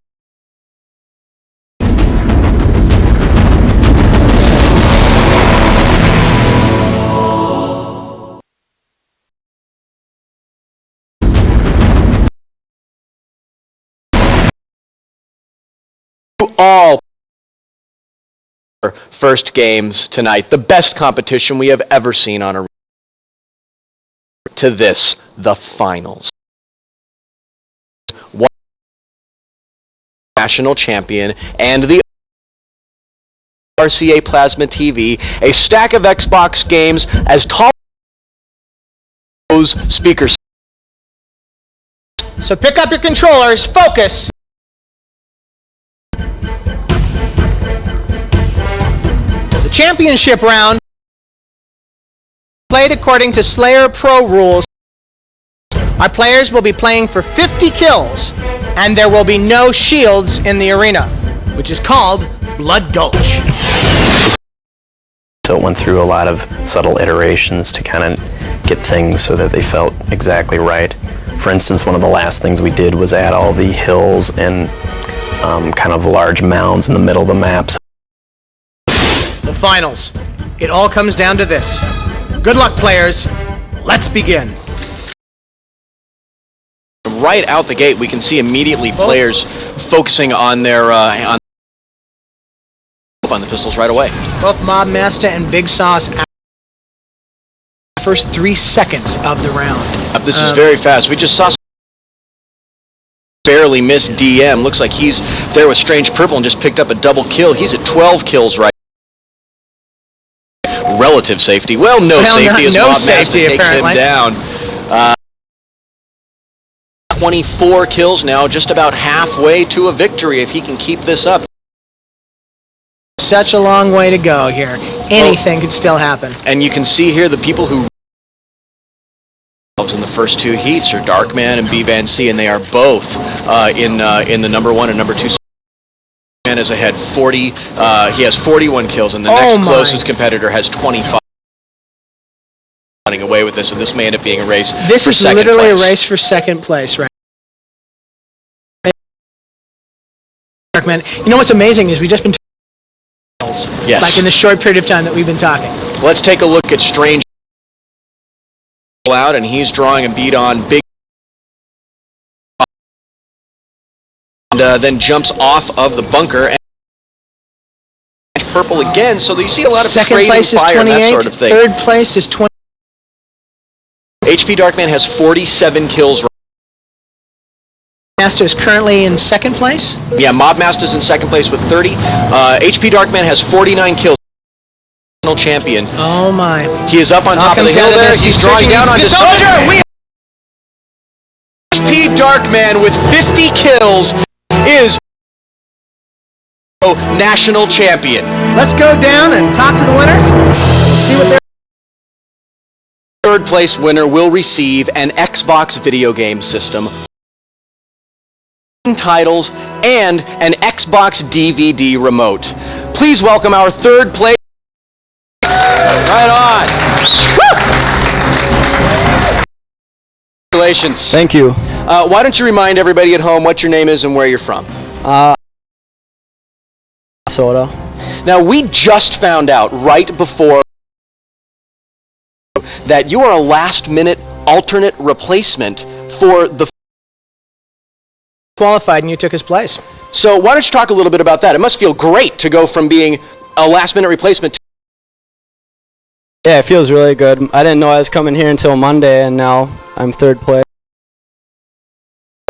All first games tonight, the best competition we have ever seen on Arena. To this, the finals. One national champion and the RCA Plasma TV, a stack of Xbox games as tall as those speakers. So pick up your controllers, focus. The championship round played according to Slayer Pro rules. Our players will be playing for 50 kills, and there will be no shields in the arena, which is called Blood Gulch. So it went through a lot of subtle iterations to kind of get things so that they felt exactly right. For instance, one of the last things we did was add all the hills and kind of large mounds in the middle of the map. The finals. It all comes down to this. Good luck, players. Let's begin. Right out the gate, we can see immediately players focusing on their on the pistols right away. Both Mob Master and Big Sauce first 3 seconds of the round. This is very fast. We just saw barely miss DM. Looks like he's there with Strange Purple and just picked up a double kill. He's at 12 kills right. Relative safety. Well, no safety as Mob Master takes him down. 24 kills now, just about halfway to a victory if he can keep this up. Such a long way to go here. Anything could still happen. And you can see here the people who in the first 2 heats are Darkman and B-Van-C, and they are both in the number 1 and number 2. Man is ahead 40. He has 41 kills, and the next closest competitor has 25. Running away with this, and this may end up being a race. This is literally a race for second place, right? Darkman. You know what's amazing is we just been yes. Like in the short period of time that we've been talking. Let's take a look at Strange out, and he's drawing a beat on Big, and then jumps off of the bunker. And Purple again, so you see a lot of second place is 28. That sort of thing. Third place is 20. HP Darkman has 47 kills. Master is currently in second place. Yeah, Mob Master's in second place with 30. HP Darkman has 49 kills. Champion. Oh my. He is up on top of the hill there. He's drawing down on the soldier. HP Darkman with 50 kills is national champion. Let's go down and talk to the winners. We'll see what they're. Third place winner will receive an Xbox video game system, titles, and an Xbox DVD remote. Please welcome our third place. Right on. Woo! Congratulations. Thank you. Why don't you remind everybody at home what your name is and where you're from? Minnesota. Now, we just found out right before that you are a last-minute alternate replacement for the qualified, and you took his place. So why don't you talk a little bit about that? It must feel great to go from being a last-minute replacement to... Yeah, it feels really good. I didn't know I was coming here until Monday, and now I'm third place.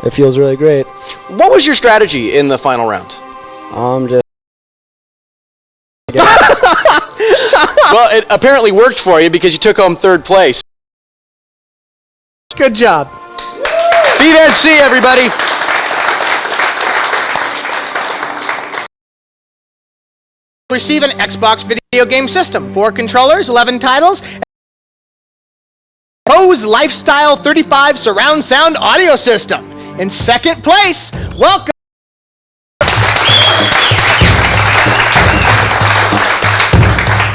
It feels really great. What was your strategy in the final round? Just... Well, it apparently worked for you because you took home third place. Good job. B-Van-C, everybody. Receive an Xbox video game system, 4 controllers, 11 titles, Bose Lifestyle 35 surround sound audio system. In second place, welcome.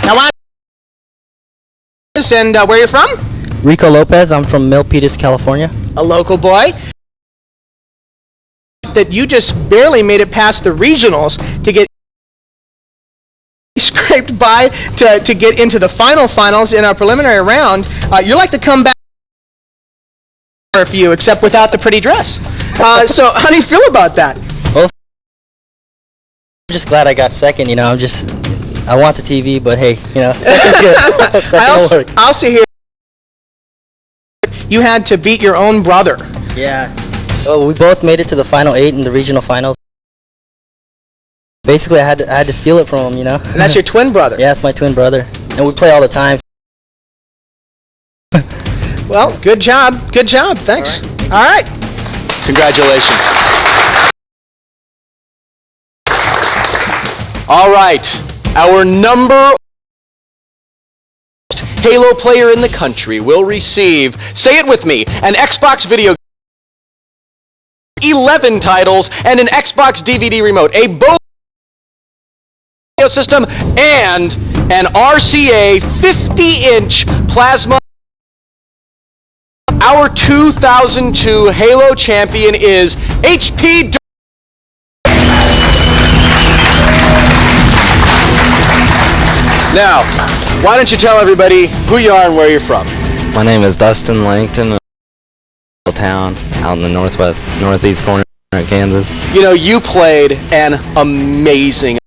Now, and where you're from? Rico Lopez. I'm from Milpitas, California. A local boy. That you just barely made it past the regionals to get scraped by to get into the finals in our preliminary round. You're like the comeback for you, except without the pretty dress. So how do you feel about that? Well, I'm just glad I got second. You know, I want the TV, but hey, you know, second's good. I also hear you had to beat your own brother. Yeah. Oh, we both made it to the final 8 in the regional finals. Basically, I had to steal it from him, you know. And that's your twin brother. Yeah, it's my twin brother, and we play all the time. Well, good job. Good job. Thanks. All right. Congratulations. All right. Our number Halo player in the country will receive, say it with me, an Xbox video, 11 titles, and an Xbox DVD remote, a Bo system, and an RCA 50-inch plasma. Our 2002 Halo champion is HP. Now, why don't you tell everybody who you are and where you're from? My name is Dustin Langton, town out in the northeast corner of Kansas. You know, you played an amazing.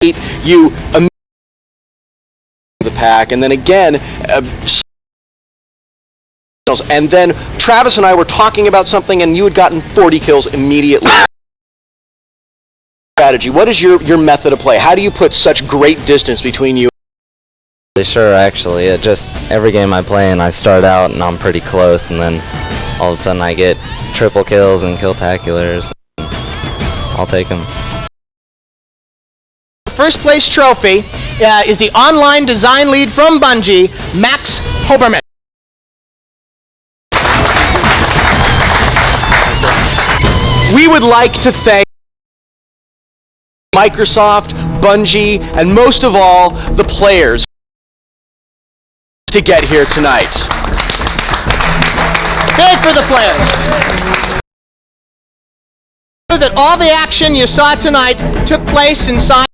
You the pack, and then again, and then Travis and I were talking about something, and you had gotten 40 kills immediately. Strategy. What is your method of play? How do you put such great distance between you? Sure, actually, it just every game I play and I start out and I'm pretty close, and then all of a sudden I get triple kills and kill-taculars. I'll take them. First place trophy is the online design lead from Bungie, Max Hoberman. We would like to thank Microsoft, Bungie, and most of all, the players to get here tonight. Big for the players. That all the action you saw tonight took place inside.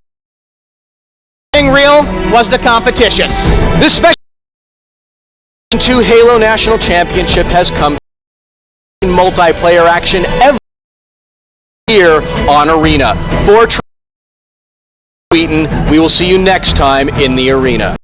Real was the competition. This special 2 Halo National Championship has come in multiplayer action every year on Arena. For Wheaton, we will see you next time in the arena.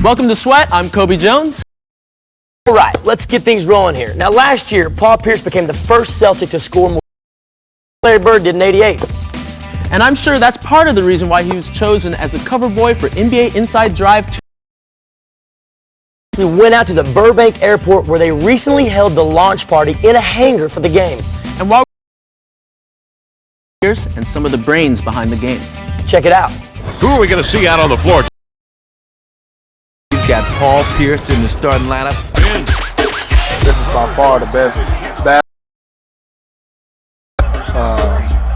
Welcome to Sweat. I'm Kobe Jones. All right, let's get things rolling here. Now, last year, Paul Pierce became the first Celtic to score more than Larry Bird did in '88. And I'm sure that's part of the reason why he was chosen as the cover boy for NBA Inside Drive 2. We went out to the Burbank Airport where they recently held the launch party in a hangar for the game. And while Pierce and some of the brains behind the game. Check it out. Who are we going to see out on the floor? We've got Paul Pierce in the starting lineup. This is by far the best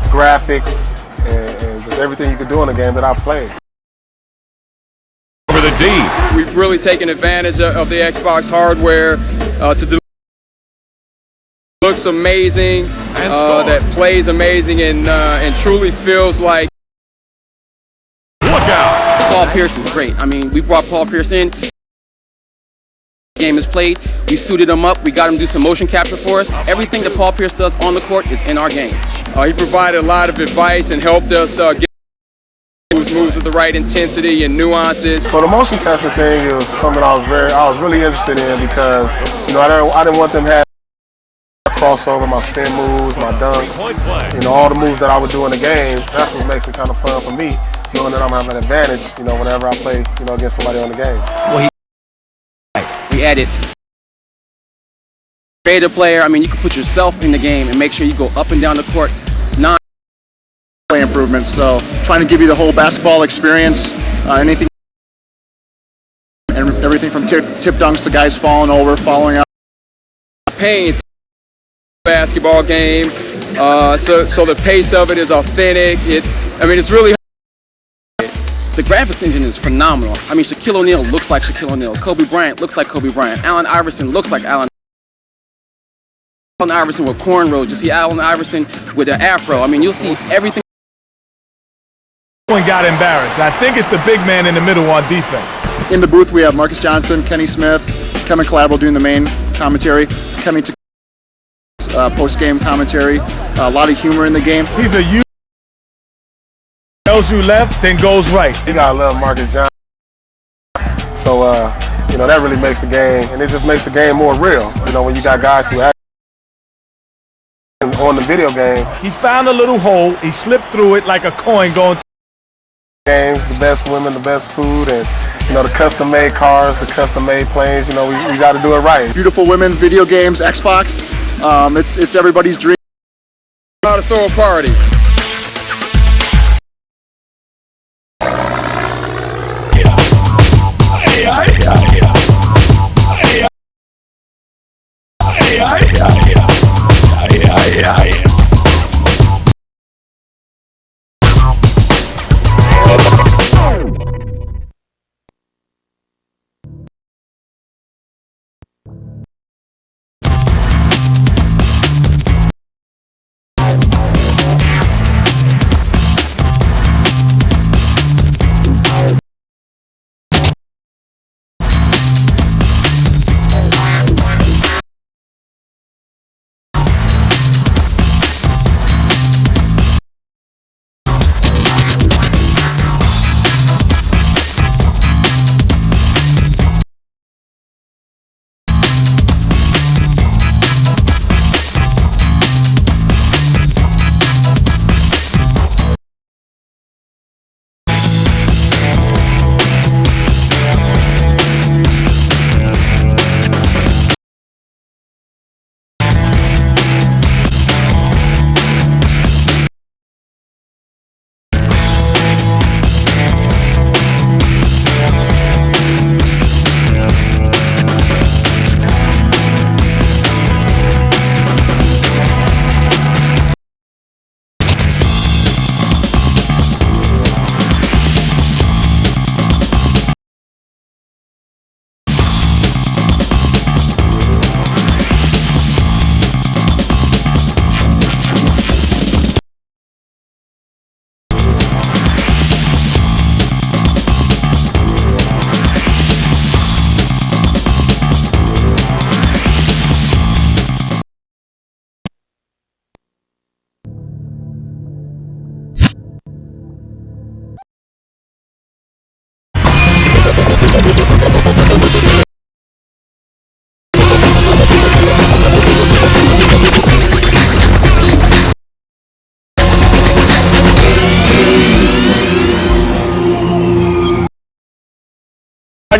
graphics and just everything you can do in a game that I've played. Over the D. We've really taken advantage of the Xbox hardware to do looks amazing, that plays amazing, and truly feels like. Look out. Paul Pierce is great. I mean, we brought Paul Pierce in. Game is played. We suited him up. We got him to do some motion capture for us. Everything that Paul Pierce does on the court is in our game. He provided a lot of advice and helped us get moves with the right intensity and nuances. So the motion capture thing is something I was really interested in because I didn't want them to have crossover, my spin moves, my dunks, all the moves that I would do in the game. That's what makes it kind of fun for me, knowing that I'm having an advantage, whenever I play, against somebody on the game. Well, we added creative player. I mean, you can put yourself in the game and make sure you go up and down the court. Play improvements, so trying to give you the whole basketball experience, anything and everything from tip dunks to guys falling over, following up. Pains basketball game, so the pace of it is authentic. It's really the graphics engine is phenomenal. I mean, Shaquille O'Neal looks like Shaquille O'Neal. Kobe Bryant looks like Kobe Bryant. Allen Iverson looks like Allen Iverson with cornrows. You see Allen Iverson with an afro. I mean, you'll see everything. One got embarrassed. I think it's the big man in the middle on defense. In the booth, we have Marcus Johnson, Kenny Smith, Kevin Calabro doing the main commentary, coming to post-game commentary. A lot of humor in the game. He's a youth. Tells you left, then goes right. You gotta love Marcus Johnson. So, that really makes the game, and it just makes the game more real. When you got guys who act on the video game. He found a little hole. He slipped through it like a coin going through games, the best women, the best food, and the custom-made cars, the custom-made planes. We got to do it right. Beautiful women, video games, Xbox. It's everybody's dream. How to throw a party.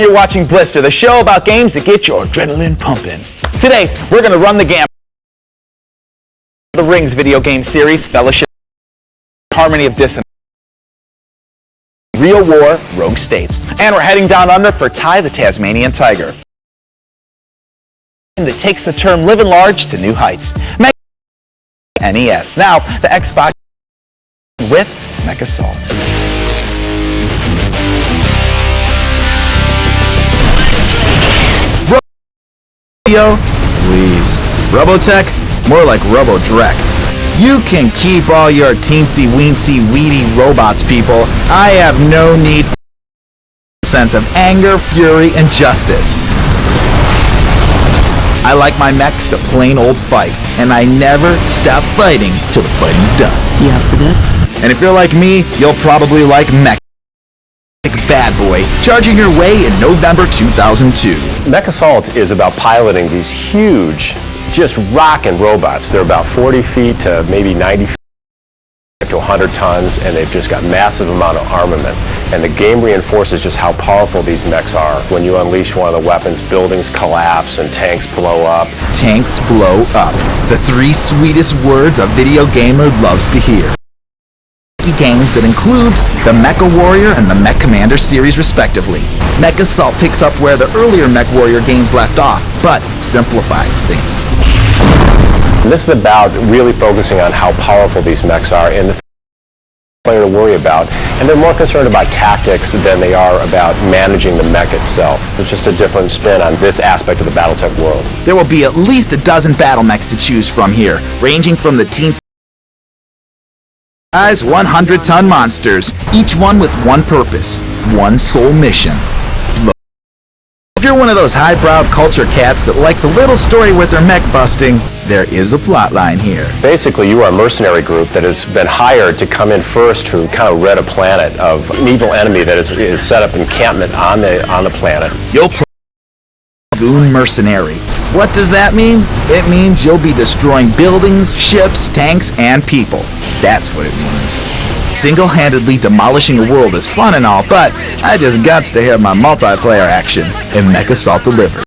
You're watching Blister, the show about games that get your adrenaline pumping. Today, we're going to run the gamut. The Rings video game series, Fellowship, Harmony of Dissonance, Real War, Rogue States. And we're heading down under for Ty the Tasmanian Tiger. That takes the term living large to new heights. NES. Now, the Xbox with MechAssault. Please. Robotech? More like Robo-Drek. You can keep all your teensy-weensy, weedy robots, people. I have no need for a sense of anger, fury, and justice. I like my mechs to plain old fight, and I never stop fighting till the fighting's done. You up for this? And if you're like me, you'll probably like Mech Bad Boy, charging your way in November 2002. MechAssault is about piloting these huge, just rockin' robots. They're about 40 feet to maybe 90 feet to 100 tons, and they've just got massive amount of armament. And the game reinforces just how powerful these mechs are. When you unleash one of the weapons, buildings collapse and tanks blow up. Tanks blow up. The three sweetest words a video gamer loves to hear. Games that includes the Mecha Warrior and the Mech Commander series respectively. MechAssault picks up where the earlier Mech Warrior games left off, but simplifies things. This is about really focusing on how powerful these mechs are and the player to worry about, and they're more concerned about tactics than they are about managing the mech itself. It's just a different spin on this aspect of the Battletech world. There will be at least a dozen battle mechs to choose from here, ranging from the teens size 100-ton monsters, each one with one purpose, one sole mission. If you're one of those highbrow culture cats that likes a little story with their mech busting, there is a plot line here. Basically, you are a mercenary group that has been hired to come in first to kind of rid a planet of an evil enemy that is set up encampment on the planet. You'll play Goon Mercenary. What does that mean? It means you'll be destroying buildings, ships, tanks, and people. That's what it means. Single-handedly demolishing a world is fun and all, but I just guts to have my multiplayer action, and MechAssault delivers.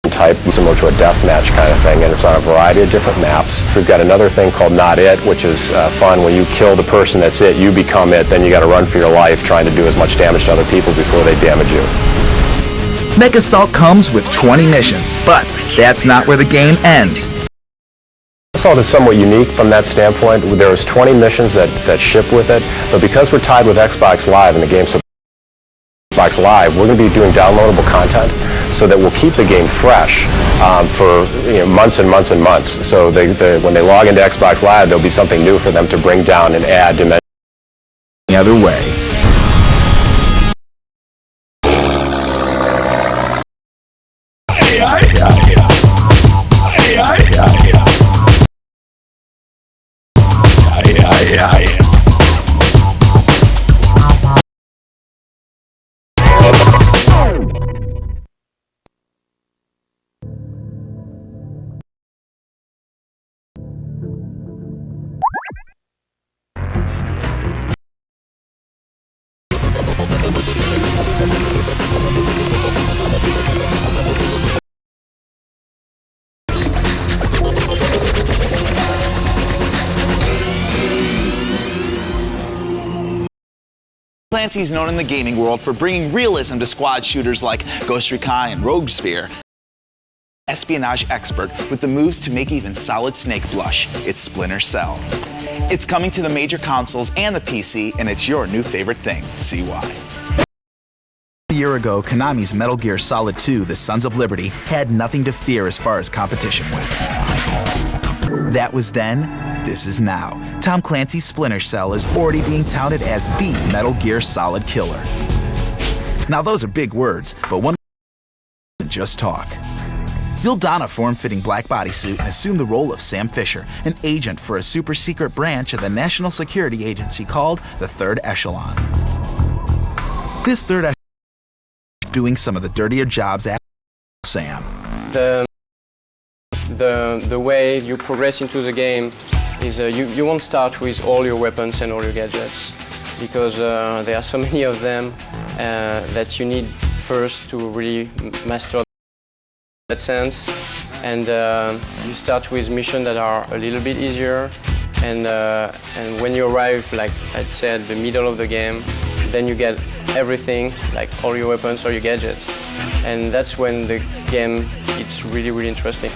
Type similar to a deathmatch kind of thing, and it's on a variety of different maps. We've got another thing called Not It, which is fun. When you kill the person that's it, you become it, then you got to run for your life trying to do as much damage to other people before they damage you. MechAssault comes with 20 missions, but that's not where the game ends. MechAssault is somewhat unique from that standpoint. There's 20 missions that ship with it, but because we're tied with Xbox Live and the game's Xbox Live, we're going to be doing downloadable content so that we'll keep the game fresh for months and months and months. So when they log into Xbox Live, there'll be something new for them to bring down and add dimension. The other way. Clancy's known in the gaming world for bringing realism to squad shooters like Ghost Recon and Rogue Spear. Espionage expert with the moves to make even Solid Snake blush. It's Splinter Cell. It's coming to the major consoles and the PC, and it's your new favorite thing. See why. A year ago, Konami's Metal Gear Solid 2, The Sons of Liberty, had nothing to fear as far as competition went. That was then. This is now. Tom Clancy's Splinter Cell is already being touted as the Metal Gear Solid killer. Now those are big words, but one doesn't just talk. You'll don a form-fitting black bodysuit and assume the role of Sam Fisher, an agent for a super-secret branch of the National Security Agency called the Third Echelon. This Third Echelon is doing some of the dirtier jobs at Sam. The way you progress into the game is you won't start with all your weapons and all your gadgets, because there are so many of them that you need first to really master that sense. And you start with missions that are a little bit easier, and when you arrive, like I'd say, at the middle of the game, then you get everything, like all your weapons or your gadgets, and that's when the game gets really, really interesting.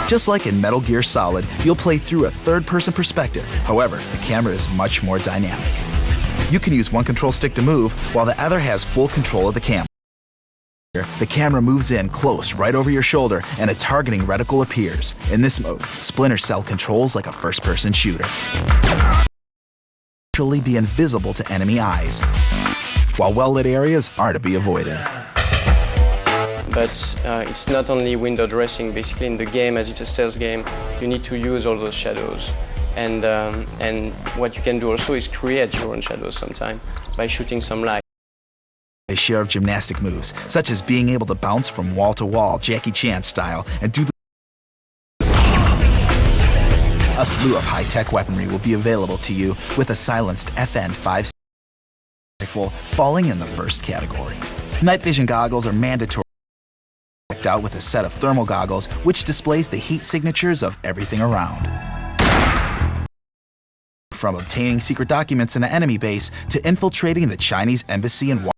Just like in Metal Gear Solid, you'll play through a third-person perspective. However, the camera is much more dynamic. You can use one control stick to move, while the other has full control of the camera. The camera moves in close right over your shoulder and a targeting reticle appears. In this mode, Splinter Cell controls like a first-person shooter. Actually be invisible to enemy eyes, while well-lit areas are to be avoided. But it's not only window dressing. Basically, in the game, as it's a stealth game, you need to use all those shadows. And what you can do also is create your own shadows sometimes by shooting some light. A share of gymnastic moves, such as being able to bounce from wall to wall, Jackie Chan style, and do the... A slew of high-tech weaponry will be available to you with a silenced FN5 rifle falling in the first category. Night vision goggles are mandatory, decked out with a set of thermal goggles which displays the heat signatures of everything around. From obtaining secret documents in an enemy base to infiltrating the Chinese embassy in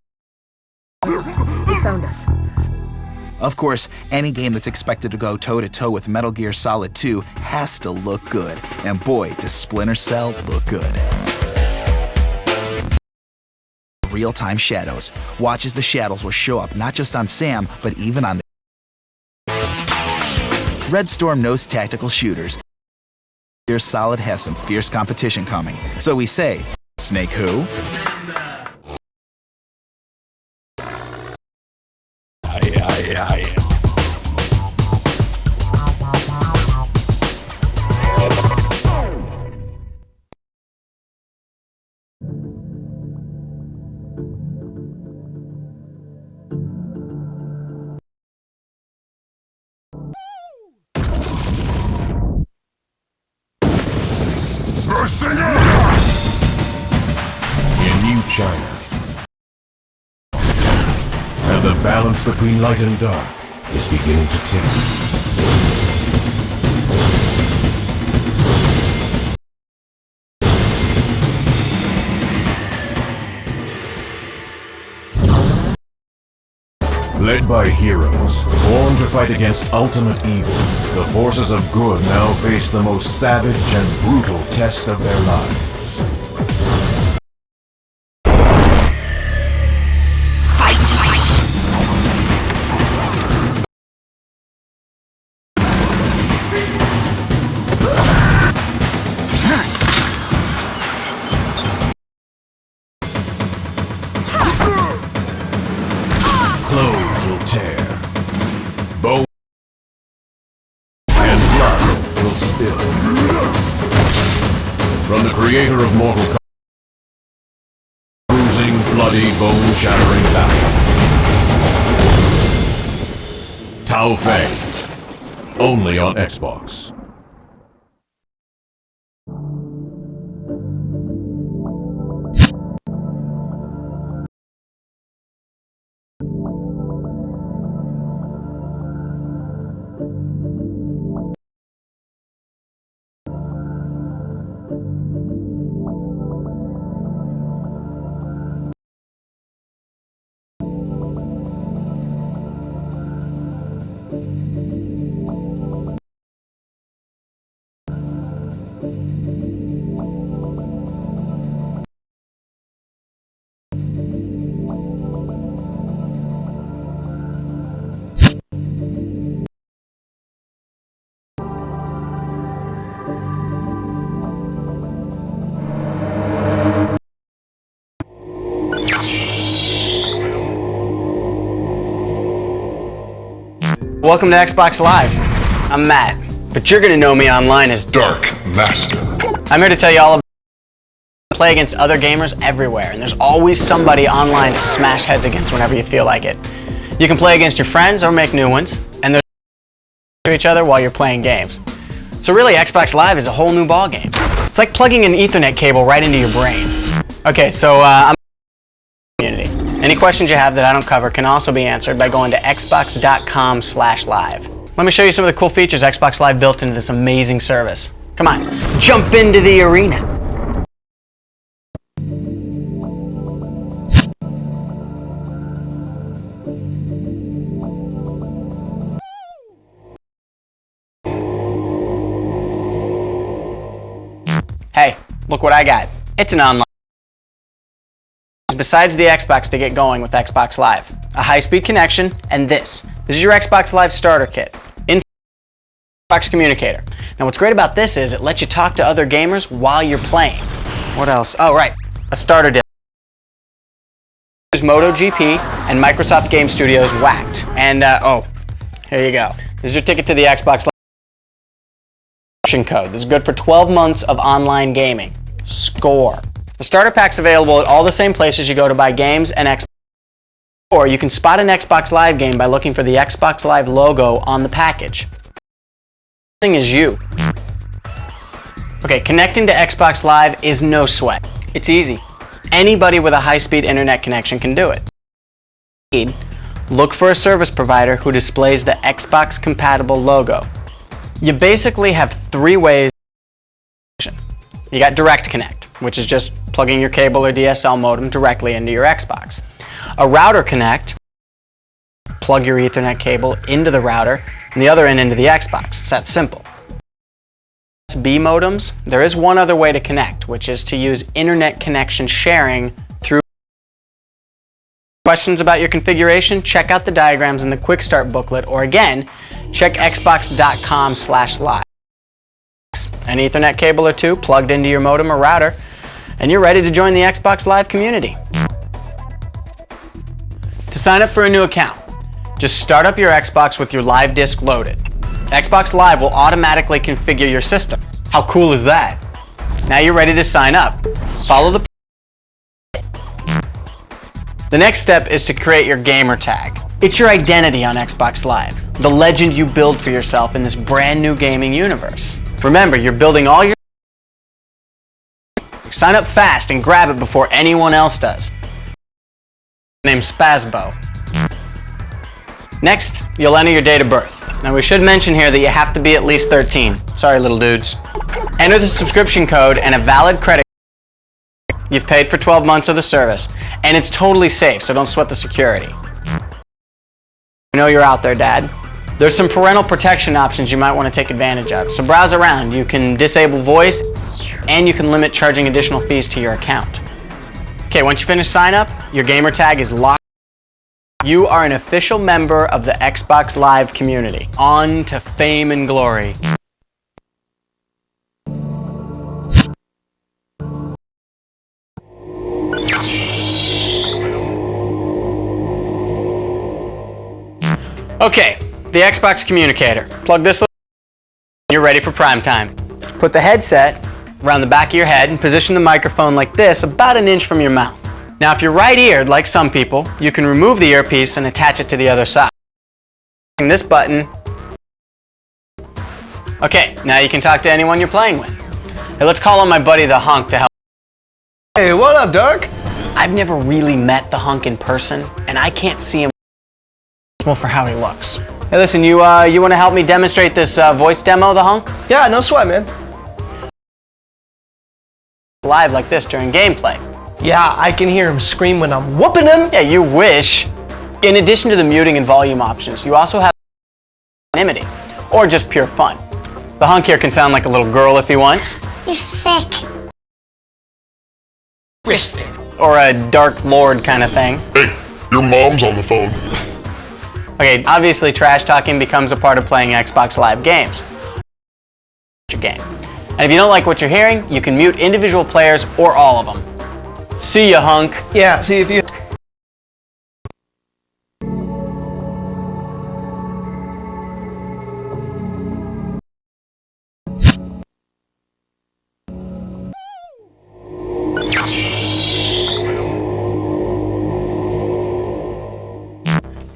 They found us. Of course, any game that's expected to go toe-to-toe with Metal Gear Solid 2 has to look good. And boy, does Splinter Cell look good. Real-time shadows. Watch as the shadows will show up not just on Sam, but even on the... Red Storm knows tactical shooters. Metal Gear Solid has some fierce competition coming. So we say, Snake who? In New China. And the balance between light and dark is beginning to tip. Led by heroes, born to fight against ultimate evil, the forces of good now face the most savage and brutal test of their lives. Clothes will tear, bone and blood will spill. From the creator of Mortal Kombat, bruising, bloody, bone-shattering battle. Tao Feng, only on Xbox. Welcome to Xbox Live. I'm Matt, but you're gonna know me online as Dark Master. I'm here to tell you all about play against other gamers everywhere, and there's always somebody online to smash heads against whenever you feel like it. You can play against your friends or make new ones, and there's to each other while you're playing games. So really, Xbox Live is a whole new ball game. It's like plugging an Ethernet cable right into your brain. Okay, so I'm community. Any questions you have that I don't cover can also be answered by going to xbox.com/live. Let me show you some of the cool features Xbox Live built into this amazing service. Come on, jump into the arena. Hey, look what I got. It's an online. Besides the Xbox to get going with Xbox Live. a high-speed connection, and this. This is your Xbox Live starter kit. Xbox Communicator. Now what's great about this is it lets you talk to other gamers while you're playing. What else? Oh right, a starter disc. MotoGP and Microsoft Game Studios whacked. And oh, here you go. This is your ticket to the Xbox Live code. This is good for 12 months of online gaming. Score. The starter pack's available at all the same places you go to buy games and Xbox. Or you can spot an Xbox Live game by looking for the Xbox Live logo on the package. The thing is you. Okay, connecting to Xbox Live is no sweat. It's easy. Anybody with a high-speed internet connection can do it. Look for a service provider who displays the Xbox compatible logo. You basically have three ways. You got Direct Connect, which is just plugging your cable or DSL modem directly into your Xbox. A Router Connect, plug your Ethernet cable into the router and the other end into the Xbox. It's that simple. USB modems, there is one other way to connect, which is to use internet connection sharing through. Questions about your configuration? Check out the diagrams in the Quick Start booklet, or again, check xbox.com/live. An Ethernet cable or two plugged into your modem or router, and you're ready to join the Xbox Live community. To sign up for a new account, just start up your Xbox with your Live disk loaded. Xbox Live will automatically configure your system. How cool is that? Now you're ready to sign up. Follow the. The next step is to create your gamer tag. It's your identity on Xbox Live, the legend you build for yourself in this brand new gaming universe. Remember, you're building all your. Sign up fast and grab it before anyone else does. Named Spazbo. Next, you'll enter your date of birth. Now we should mention here that you have to be at least 13. Sorry, little dudes. Enter the subscription code and a valid credit card. You've paid for 12 months of the service, and it's totally safe, so don't sweat the security. I know you're out there, Dad. There's some parental protection options you might want to take advantage of, so browse around. You can disable voice, and you can limit charging additional fees to your account. Okay, once you finish sign up, your gamer tag is locked. You are an official member of the Xbox Live community. On to fame and glory. Okay, the Xbox communicator. Plug this. You're ready for prime time. Put the headset around the back of your head and position the microphone like this, about an inch from your mouth. Now, if you're right-eared, like some people, you can remove the earpiece and attach it to the other side. This button. Okay, now you can talk to anyone you're playing with. Hey, let's call on my buddy the Hunk to help. Hey, what up, Dark? I've never really met the Hunk in person, and I can't see him well for how he looks. Hey, listen, you want to help me demonstrate this voice demo, the Hunk? Yeah, no sweat, man. Live like this during gameplay. Yeah, I can hear him scream when I'm whooping him. Yeah, you wish. In addition to the muting and volume options, you also have anonymity, or just pure fun. The Hunk here can sound like a little girl if he wants. You're sick. Wristed. Or a Dark Lord kind of thing. Hey, your mom's on the phone. Okay, obviously trash talking becomes a part of playing Xbox Live games. Your game. And if you don't like what you're hearing, you can mute individual players or all of them. See ya, Hunk. Yeah, see if you.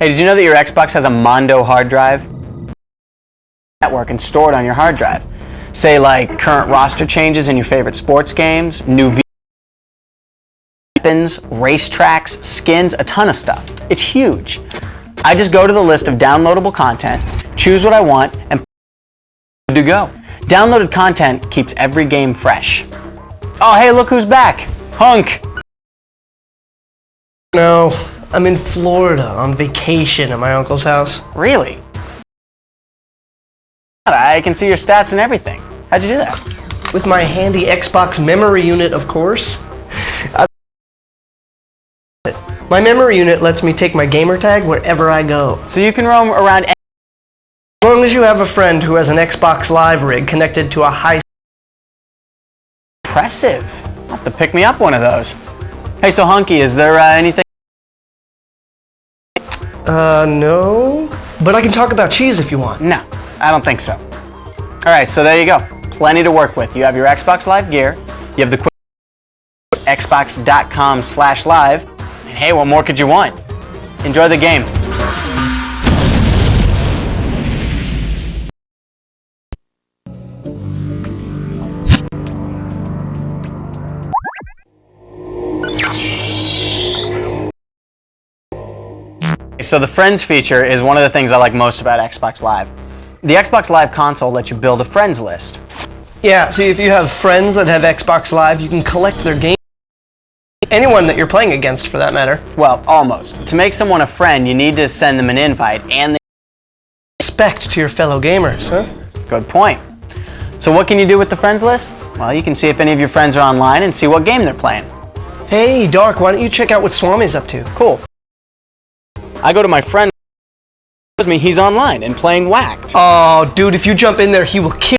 Hey, did you know that your Xbox has a Mondo hard drive? Network and stored on your hard drive. Say like current roster changes in your favorite sports games, new weapons, racetracks, skins, a ton of stuff. It's huge. I just go to the list of downloadable content, choose what I want, and good to go. Downloaded content keeps every game fresh. Oh, hey, look who's back. Hunk. No, I'm in Florida on vacation at my uncle's house. Really? I can see your stats and everything. How'd you do that? With my handy Xbox memory unit, of course. My memory unit lets me take my gamer tag wherever I go. So you can roam around. As long as you have a friend who has an Xbox Live rig connected to a high. Impressive. I'll have to pick me up one of those. Hey, so Hunky, is there anything? No. But I can talk about cheese if you want. No, I don't think so. All right, so there you go. Plenty to work with. You have your Xbox Live gear. You have the quick xbox.com/live. And hey, what more could you want? Enjoy the game. So the Friends feature is one of the things I like most about Xbox Live. The Xbox Live console lets you build a friends list. Yeah, see, if you have friends that have Xbox Live, you can collect their games. Anyone that you're playing against, for that matter. Well, almost. To make someone a friend, you need to send them an invite and they respect to your fellow gamers, huh? Good point. So what can you do with the friends list? Well, you can see if any of your friends are online and see what game they're playing. Hey, Dark, why don't you check out what Swami's up to? Cool. I go to my friend, tells me he's online and playing Whacked. Oh, dude, if you jump in there, he will kill.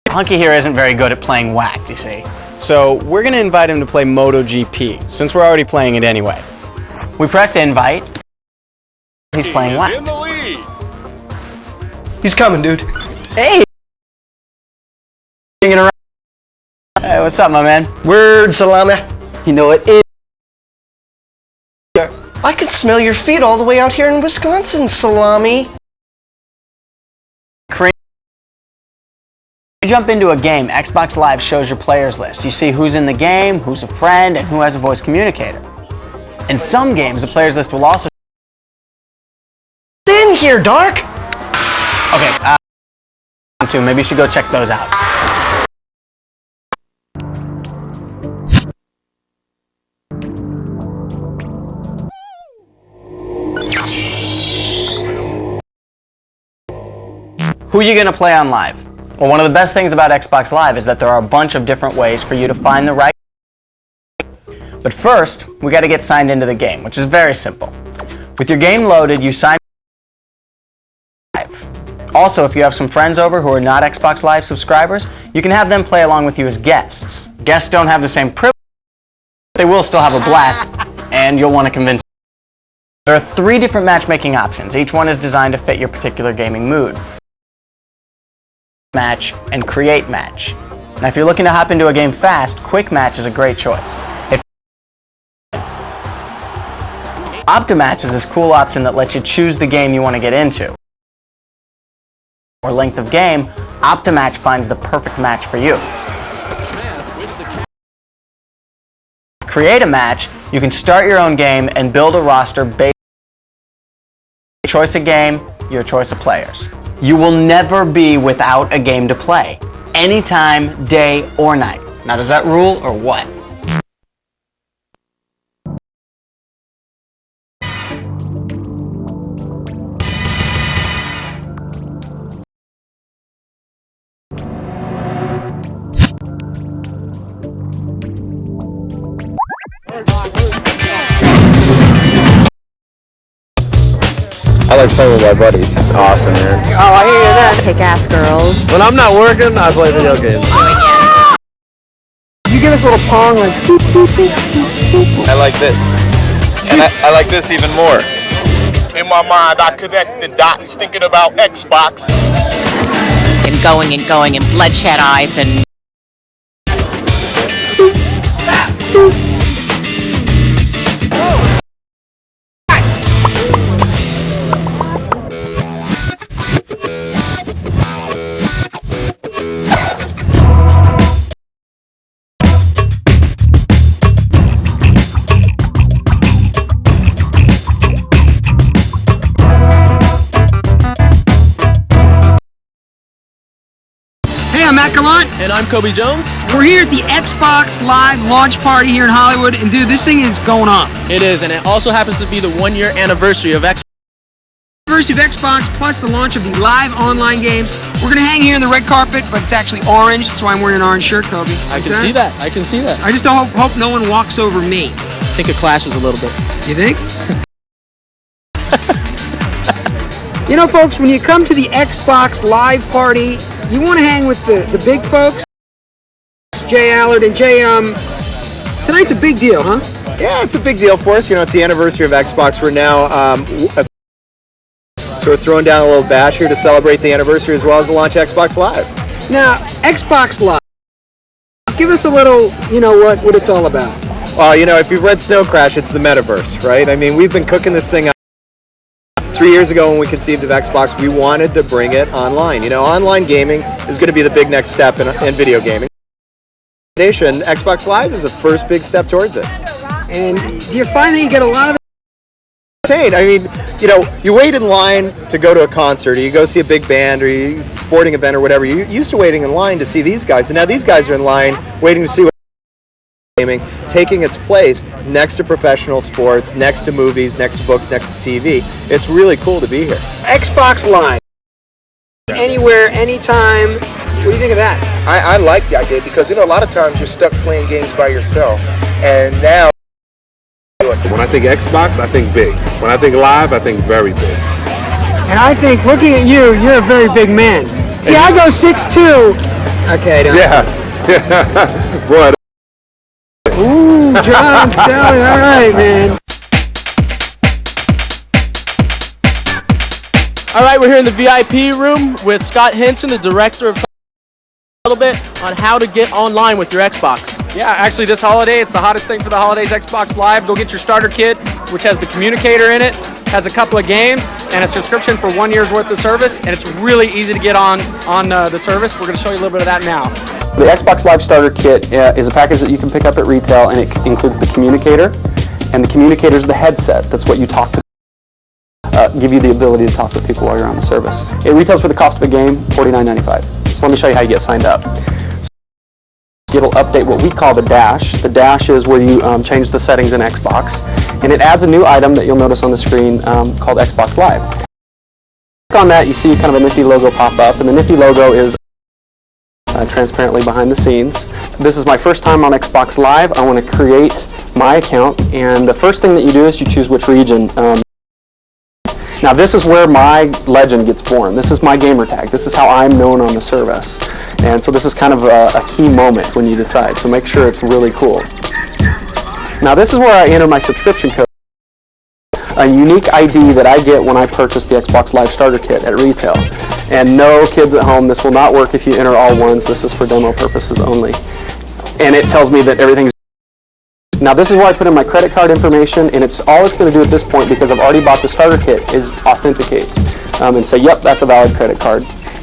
Hunky here isn't very good at playing Whacked, you see. So we're gonna invite him to play MotoGP, since we're already playing it anyway. We press invite. He's playing Whacked. He's coming, dude. Hey! Hey, what's up, my man? Word, salami. You know it is. I can smell your feet all the way out here in Wisconsin, salami. When you jump into a game, Xbox Live shows your players list. You see who's in the game, who's a friend, and who has a voice communicator. In some games, the players list will also in here, Dark. Okay, maybe you should go check those out. Who are you going to play on Live? Well, one of the best things about Xbox Live is that there are a bunch of different ways for you to find the right. But first, we got to get signed into the game, which is very simple. With your game loaded, you sign Live. Also, if you have some friends over who are not Xbox Live subscribers, you can have them play along with you as guests. Guests don't have the same privilege, but they will still have a blast, and you'll want to convince them. There are 3 different matchmaking options. Each one is designed to fit your particular gaming mood. Match and create match. Now, if you're looking to hop into a game fast, quick match is a great choice. Optimatch is this cool option that lets you choose the game you want to get into. Or length of game, Optimatch finds the perfect match for you. Create a match, you can start your own game and build a roster based on your choice of game, your choice of players. You will never be without a game to play, anytime, day or night. Now, does that rule or what? I like playing with my buddies. Awesome, man. Oh, I hear that. Kick-ass girls. When I'm not working, I play video games. You give us a little pong like boop, boop, boop, boop, boop. I like this. And I like this even more. In my mind, I connect the dots thinking about Xbox. And going and bloodshot eyes and I'm Matt Gallant. And I'm Kobe Jones. We're here at the Xbox Live launch party here in Hollywood, and dude, this thing is going off. It is, and it also happens to be the 1-year anniversary of Xbox. Anniversary of Xbox, plus the launch of the live online games. We're gonna hang here in the red carpet, but it's actually orange. That's why I'm wearing an orange shirt, Kobe. I can see that. I can see that. I just hope no one walks over me. I think it clashes a little bit. You think? You know, folks, when you come to the Xbox Live party, you want to hang with the big folks. Jay Allard and Jay, tonight's a big deal, huh? Yeah, it's a big deal for us. You know, it's the anniversary of Xbox. We're now so we're throwing down a little bash here to celebrate the anniversary as well as the launch of Xbox Live. Now, Xbox Live, give us a little, you know, what it's all about. Well, you know, if you've read Snow Crash, it's the metaverse, right? I mean, we've been cooking this thing up. 3 years ago when we conceived of Xbox, we wanted to bring it online. You know, online gaming is going to be the big next step in video gaming. Xbox Live is the first big step towards it. And do you find that you get a lot of I mean, you know, you wait in line to go to a concert, or you go see a big band, or a sporting event, or whatever. You're used to waiting in line to see these guys, and now these guys are in line waiting to see what gaming, taking its place next to professional sports, next to movies, next to books, next to TV. It's really cool to be here. Xbox Live, anywhere, anytime. What do you think of that? I like the idea because, you know, a lot of times you're stuck playing games by yourself, and now. When I think Xbox, I think big. When I think live, I think very big. And I think, looking at you, you're a very big man. See, I go 6'2". Okay, don't. Yeah. Boy. Ooh, John Sally, all right, man. All right, we're here in the VIP room with Scott Henson, the director of a little bit on how to get online with your Xbox. Yeah, actually this holiday, it's the hottest thing for the holidays, Xbox Live. Go get your starter kit, which has the communicator in it, has a couple of games, and a subscription for 1 year's worth of service, and it's really easy to get on the service. We're going to show you a little bit of that now. The Xbox Live Starter Kit is a package that you can pick up at retail, and it includes the communicator, and the communicator is the headset. That's what you talk to. Give you the ability to talk to people while you're on the service. It retails for the cost of a game, $49.95. So let me show you how you get signed up. It'll update what we call the dash. The dash is where you change the settings in Xbox, and it adds a new item that you'll notice on the screen called Xbox Live. Click on that, you see kind of a nifty logo pop up, and the nifty logo is transparently behind the scenes. This is my first time on Xbox Live. I want to create my account, and the first thing that you do is you choose which region. Now this is where my legend gets born. This is my gamer tag. This is how I'm known on the service. And so this is kind of a key moment when you decide. So make sure it's really cool. Now this is where I enter my subscription code. A unique ID that I get when I purchase the Xbox Live Starter Kit at retail. And no, kids at home, this will not work if you enter all ones. This is for demo purposes only. And it tells me that everything's. Now this is where I put in my credit card information, and all it's going to do at this point, because I've already bought the starter kit, is authenticate and say, yep, that's a valid credit card.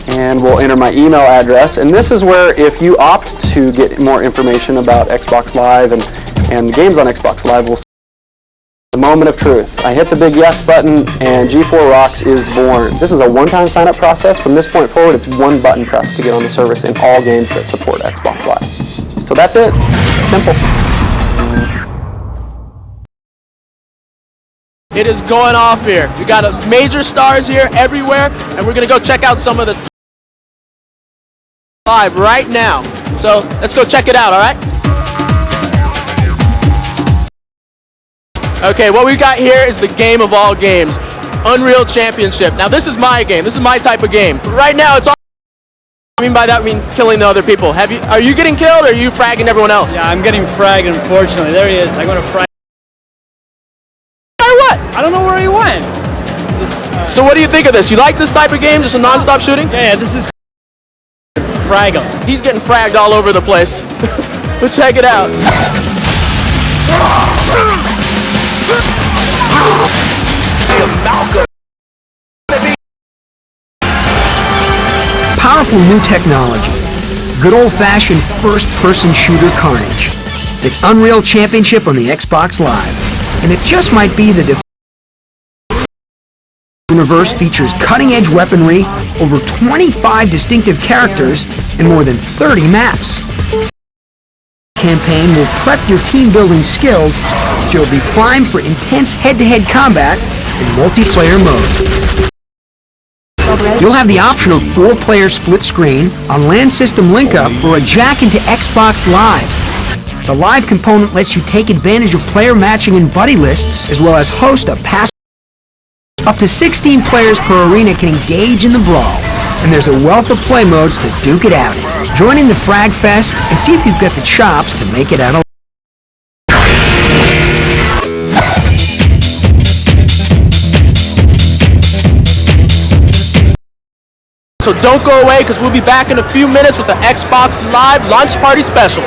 And we'll enter my email address. And this is where, if you opt to get more information about Xbox Live and games on Xbox Live, we'll see the moment of truth. I hit the big yes button, and G4 Rocks is born. This is a one-time sign-up process. From this point forward, it's one button press to get on the service in all games that support Xbox Live. So that's it. Simple. It is going off here. We got major stars here everywhere, and we're going to go check out some of the live right now. So let's go check it out, all right? Okay, what we got here is the game of all games, Unreal Championship. Now this is my game. This is my type of game. Right now it's all. I mean by that, I mean killing the other people. Are you getting killed, or are you fragging everyone else? Yeah, I'm getting fragged, unfortunately. There he is. I'm going to frag. What? I don't know where he went. So what do you think of this? You like this type of game, just a non-stop shooting? Yeah, this is frag him. He's getting fragged all over the place. But check it out. Powerful new technology. Good old-fashioned first-person shooter carnage. It's Unreal Championship on the Xbox Live. And it just might be the universe features cutting-edge weaponry, over 25 distinctive characters, and more than 30 maps. Campaign will prep your team-building skills, so you'll be primed for intense head-to-head combat in multiplayer mode. You'll have the option of 4-player split screen, a LAN system link-up, or a jack into Xbox Live. The live component lets you take advantage of player matching and buddy lists, as well as host a pass. Up to 16 players per arena can engage in the brawl, and there's a wealth of play modes to duke it out in. Join in the Frag Fest and see if you've got the chops to make it out alive. So don't go away, because we'll be back in a few minutes with the Xbox Live Launch Party Special.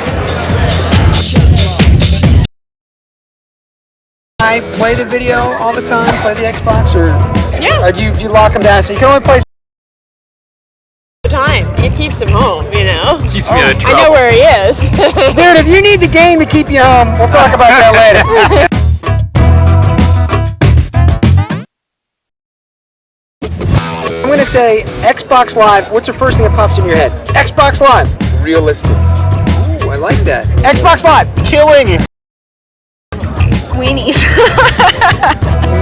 I play the video all the time, play the Xbox, or yeah, or do you lock them down so you can only play the time? It keeps him home, you know. Keeps me out of trouble. I know where he is. Dude, if you need the game to keep you home, we'll talk about that later. I'm gonna say Xbox Live. What's the first thing that pops in your head? Xbox Live. Realistic. Ooh, I like that. Xbox Live. Killing. Weenies.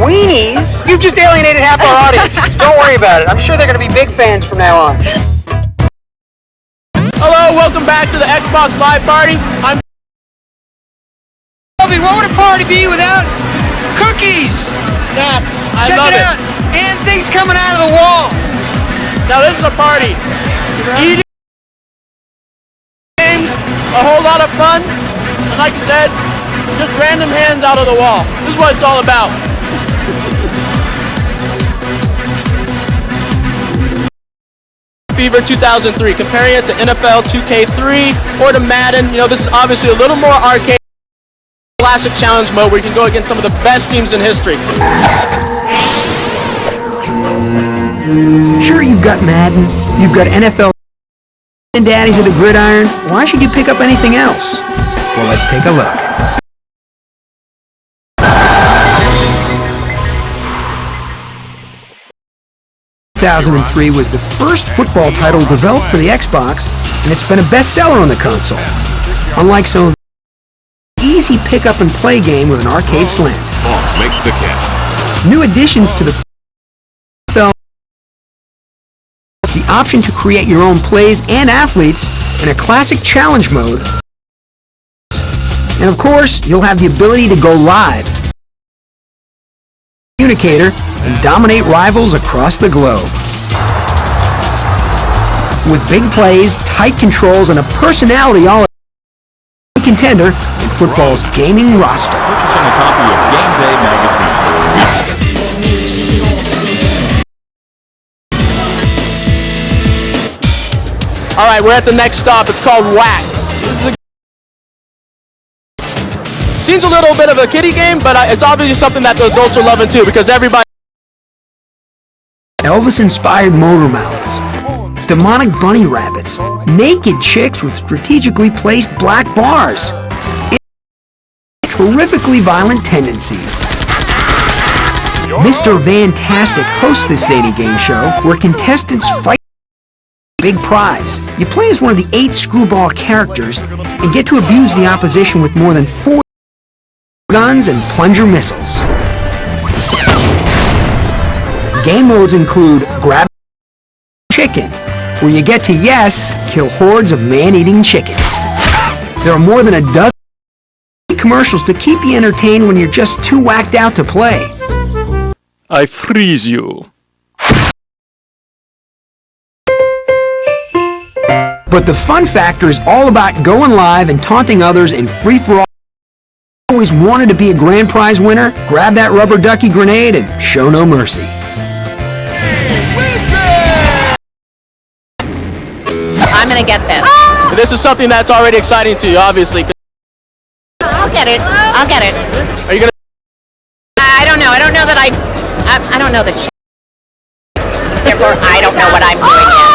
Weenies? You've just alienated half our audience. Don't worry about it. I'm sure they're going to be big fans from now on. Hello, welcome back to the Xbox Live Party. I'm What would a party be without cookies? Snap. I Check love it it. out. And things coming out of the wall. Now this is a party. Eating games, a whole lot of fun, and like you said, just random hands out of the wall. This is what it's all about. FIFA 2003, comparing it to NFL 2K3 or to Madden. You know, this is obviously a little more arcade. Classic challenge mode where you can go against some of the best teams in history. Sure, you've got Madden, you've got NFL and Daddies of the Gridiron. Why should you pick up anything else? Well, let's take a look. In 2003 was the first football title developed for the Xbox, and it's been a bestseller on the console. Unlike some easy pick-up and play game with an arcade slant. Makes the catch. New additions to the option to create your own plays and athletes in a classic challenge mode. And of course, you'll have the ability to go live, communicator, and dominate rivals across the globe. With big plays, tight controls, and a personality all contender in football's gaming roster. Purchasing a copy of Game Day magazine. All right, we're at the next stop. It's called Whack. This is seems a little bit of a kiddie game, but it's obviously something that the adults are loving too, because everybody. Elvis-inspired motor mouths, demonic bunny rabbits, naked chicks with strategically placed black bars, terrifically violent tendencies. Mr. Fantastic hosts this zany game show where contestants fight big prize. You play as one of the 8 screwball characters and get to abuse the opposition with more than 4 guns and plunger missiles. Game modes include Grab Chicken, where you get to, yes, kill hordes of man-eating chickens. There are more than a dozen commercials to keep you entertained when you're just too whacked out to play. I freeze you. But the fun factor is all about going live and taunting others in free-for-all. Always wanted to be a grand prize winner? Grab that rubber ducky grenade and show no mercy. I'm gonna get this. This is something that's already exciting to you, obviously. I'll get it. I'll get it. Are you gonna? I don't know. I don't know that I don't know the. Therefore, I don't know what I'm doing yet.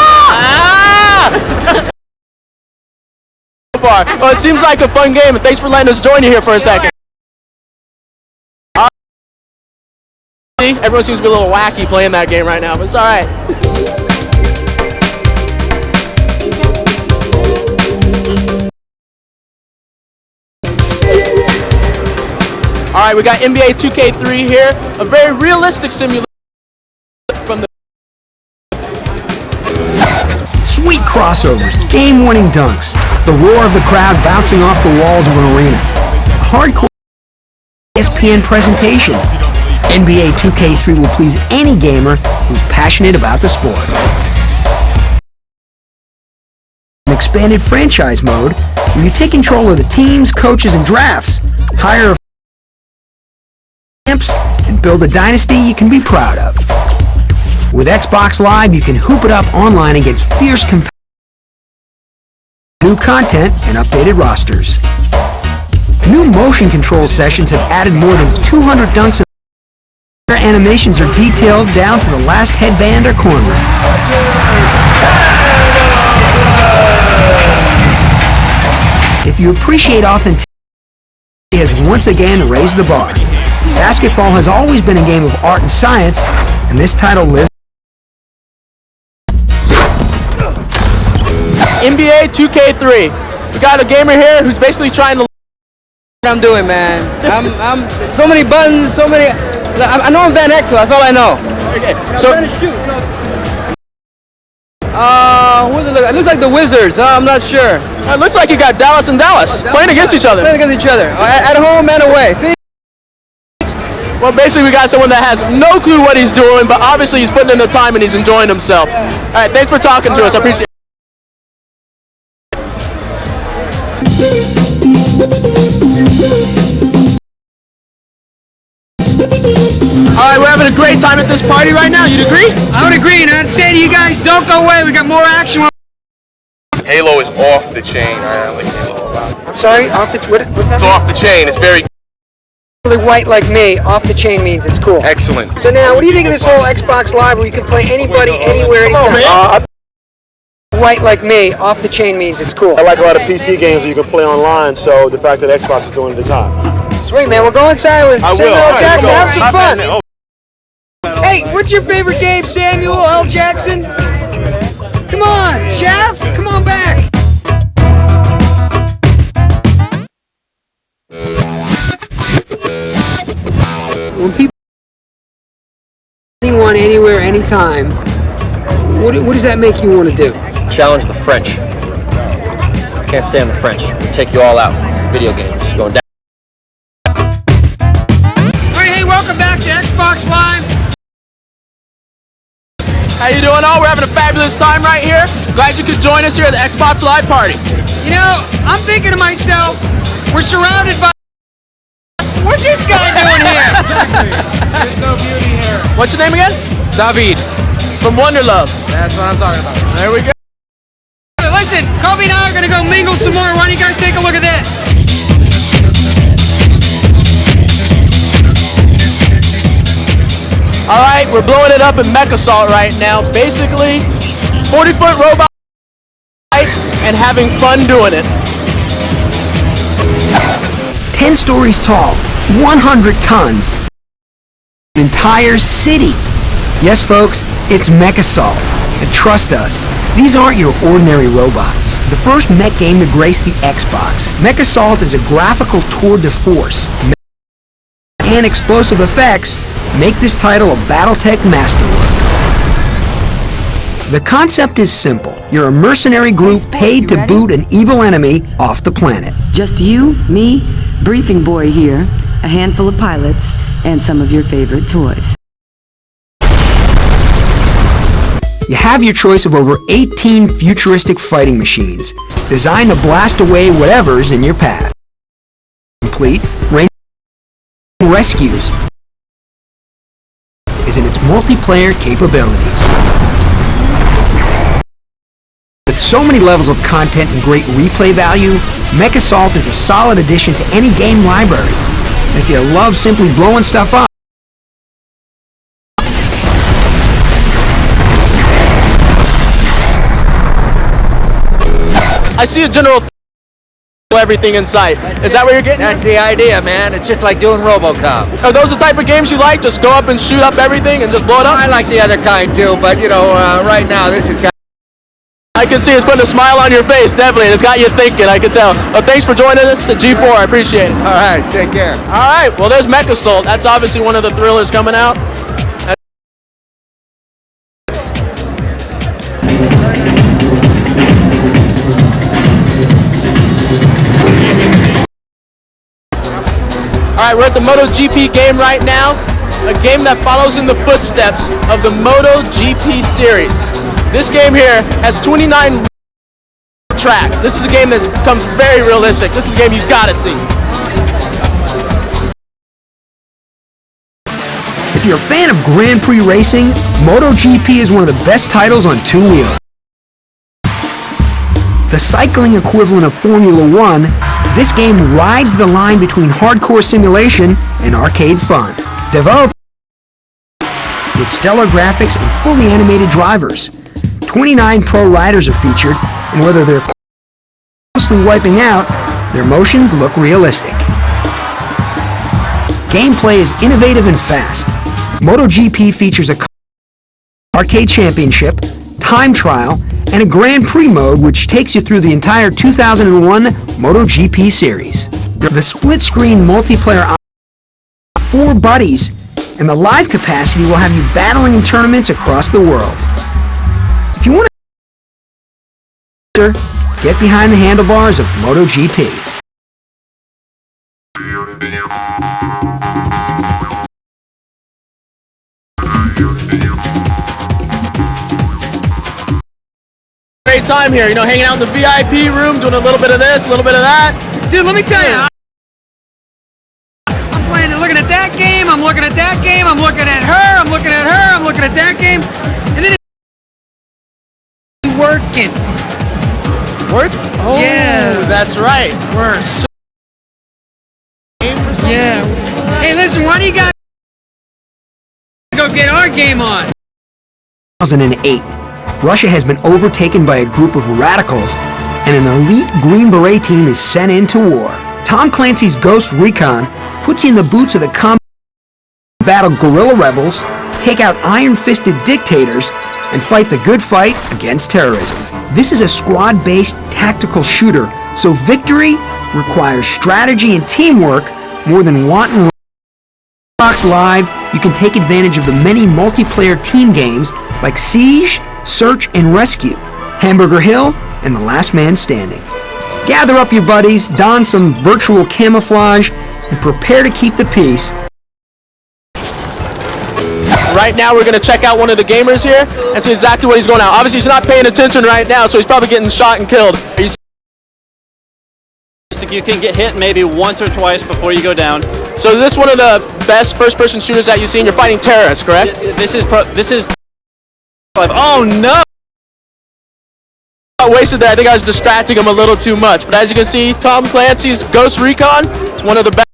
So far. Well, it seems like a fun game, and thanks for letting us join you here for a second. Everyone seems to be a little wacky playing that game right now, but it's all right. All right, we got NBA 2K3 here, a very realistic simulation from the Sweet crossovers, game-winning dunks, the roar of the crowd bouncing off the walls of an arena, a hardcore ESPN presentation. NBA 2K3 will please any gamer who's passionate about the sport. An expanded franchise mode where you take control of the teams, coaches, and drafts, hire champs, and build a dynasty you can be proud of. With Xbox Live, you can hoop it up online against fierce competitors, new content, and updated rosters. New motion control sessions have added more than 200 dunks. Their animations are detailed down to the last headband or cornrow. If you appreciate authenticity, it has once again raised the bar. Basketball has always been a game of art and science, and this title lives. NBA 2K3. We got a gamer here who's basically trying to. What I'm doing, man. I'm so many buttons, so many. I know I'm Van Exel. That's all I know. Okay. So. Who does it look like? It looks like the Wizards. I'm not sure. It looks like you got Dallas and Dallas playing against each other. Playing against each other. At home and away. See? Well, basically, we got someone that has no clue what he's doing, but obviously he's putting in the time and he's enjoying himself. All right, thanks for talking to us. I appreciate it. All right, we're having a great time at this party right now. You'd agree? I would agree, and I'd say to you guys, don't go away. We got more action. Halo is off the chain. I like Halo a lot. I'm sorry, off the what's that? It's off the chain. It's very White like me, off the chain means it's cool. excellent. So now, what do you think of this whole Xbox Live where you can play anybody, anywhere, anytime? White like me, off the chain means it's cool. I like a lot of PC games where you can play online, so the fact that Xbox is doing it is hot. Sweet, man. We'll go inside with Samuel L. Jackson. Have some fun. Hey, what's your favorite game, Samuel L. Jackson? Come on, Shaft. Come on back. When people anyone, anywhere, anytime, what does that make you want to do? Challenge the French. Can't stand the French. Take you all out. Video games. Going down. Hey, welcome back to Xbox Live. How you doing all? We're having a fabulous time right here. Glad you could join us here at the Xbox Live party. You know, I'm thinking to myself, we're surrounded by. What's this guy doing here? There's no beauty here. What's your name again? David. From Wonderlove. That's what I'm talking about. There we go. Listen, Kobe and I are going to go mingle some more. Why don't you guys take a look at this? All right, we're blowing it up in MechAssault right now. Basically, 40-foot robot and having fun doing it. 10 stories tall, 100 tons, an entire city. Yes, folks, it's MechAssault. And trust us, these aren't your ordinary robots. The first mech game to grace the Xbox, MechAssault is a graphical tour de force. And explosive effects make this title a BattleTech masterwork. The concept is simple. You're a mercenary group paid to boot an evil enemy off the planet. Just you, me, Briefing Boy here, a handful of pilots, and some of your favorite toys. You have your choice of over 18 futuristic fighting machines, designed to blast away whatever's in your path. Complete range rescues is in its multiplayer capabilities. With so many levels of content and great replay value, MechAssault is a solid addition to any game library. And if you love simply blowing stuff up, I see a general everything in sight. Is that what you're getting? That's the idea, man. It's just like doing RoboCop. Are those the type of games you like? Just go up and shoot up everything and just blow it up? I like the other kind too, but you know, right now this is. I can see it's putting a smile on your face, definitely. It's got you thinking, I can tell. But thanks for joining us at G4. I appreciate it. All right, take care. All right, well, there's MechAssault. That's obviously one of the thrillers coming out. Alright, we're at the MotoGP game right now. A game that follows in the footsteps of the MotoGP series. This game here has 29 tracks. This is a game that becomes very realistic. This is a game you've got to see. If you're a fan of Grand Prix racing, MotoGP is one of the best titles on two wheels. The cycling equivalent of Formula One, this game rides the line between hardcore simulation and arcade fun. Developed with stellar graphics and fully animated drivers. 29 pro riders are featured, and whether they're closely wiping out, their motions look realistic. Gameplay is innovative and fast. MotoGP features a arcade championship, time trial, and a Grand Prix mode which takes you through the entire 2001 MotoGP series. The split-screen multiplayer 4 buddies, and the live capacity will have you battling in tournaments across the world. If you want to get behind the handlebars of MotoGP. Great time here, you know, hanging out in the VIP room, doing a little bit of this, a little bit of that. Dude, let me tell you, I'm playing, looking at that game, I'm looking at that game, I'm looking at her, I'm looking at her, I'm looking at that game, and then it's working. Work? Oh, yeah, that's right. Work. Yeah. Hey, listen, why do you guys go get our game on? 2008. Russia has been overtaken by a group of radicals, and an elite Green Beret team is sent into war. Tom Clancy's Ghost Recon puts you in the boots of the combat battle guerrilla rebels, take out iron-fisted dictators, and fight the good fight against terrorism. This is a squad-based tactical shooter, so victory requires strategy and teamwork more than wanton. Xbox Live, you can take advantage of the many multiplayer team games like Siege, Search and Rescue, Hamburger Hill, and The Last Man Standing. Gather up your buddies, don some virtual camouflage, and prepare to keep the peace. Right now we're going to check out one of the gamers here and see exactly what he's going out. Obviously he's not paying attention right now, so he's probably getting shot and killed. You can get hit maybe once or twice before you go down. So this is one of the best first-person shooters that you've seen. You're fighting terrorists, correct? This is oh no! I wasted there. I think I was distracting him a little too much. But as you can see, Tom Clancy's Ghost Recon is one of the best.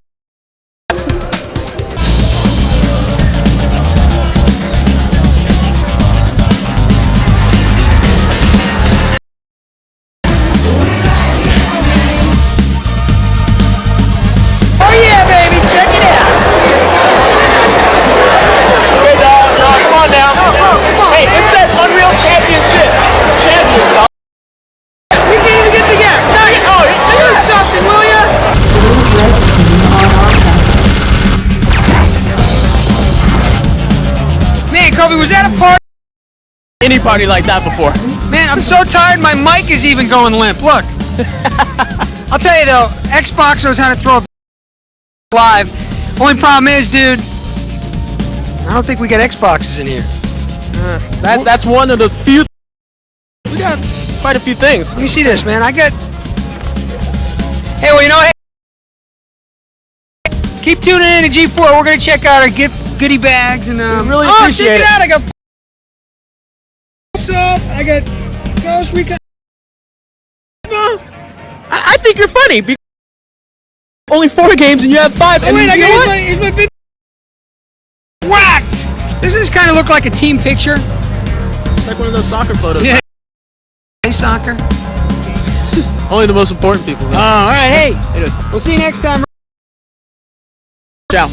Was that a party? Any party like that before. Man, I'm so tired my mic is even going limp. Look. I'll tell you though, Xbox knows how to throw a live. Only problem is, dude, I don't think we got Xboxes in here. That's one of the few. We got quite a few things. Let me see this, man. I got. Hey, well, you know, keep tuning in to G4. We're gonna check out our goodie bags and really appreciate check it out. I got I got Ghost Recon. I think you're funny. Only 4 games and you have 5. Oh, wait, here's my big whacked. Doesn't this kind of look like a team picture? It's like one of those soccer photos. Yeah. Play soccer. Only the most important people. All right, hey. We'll see you next time. Ciao.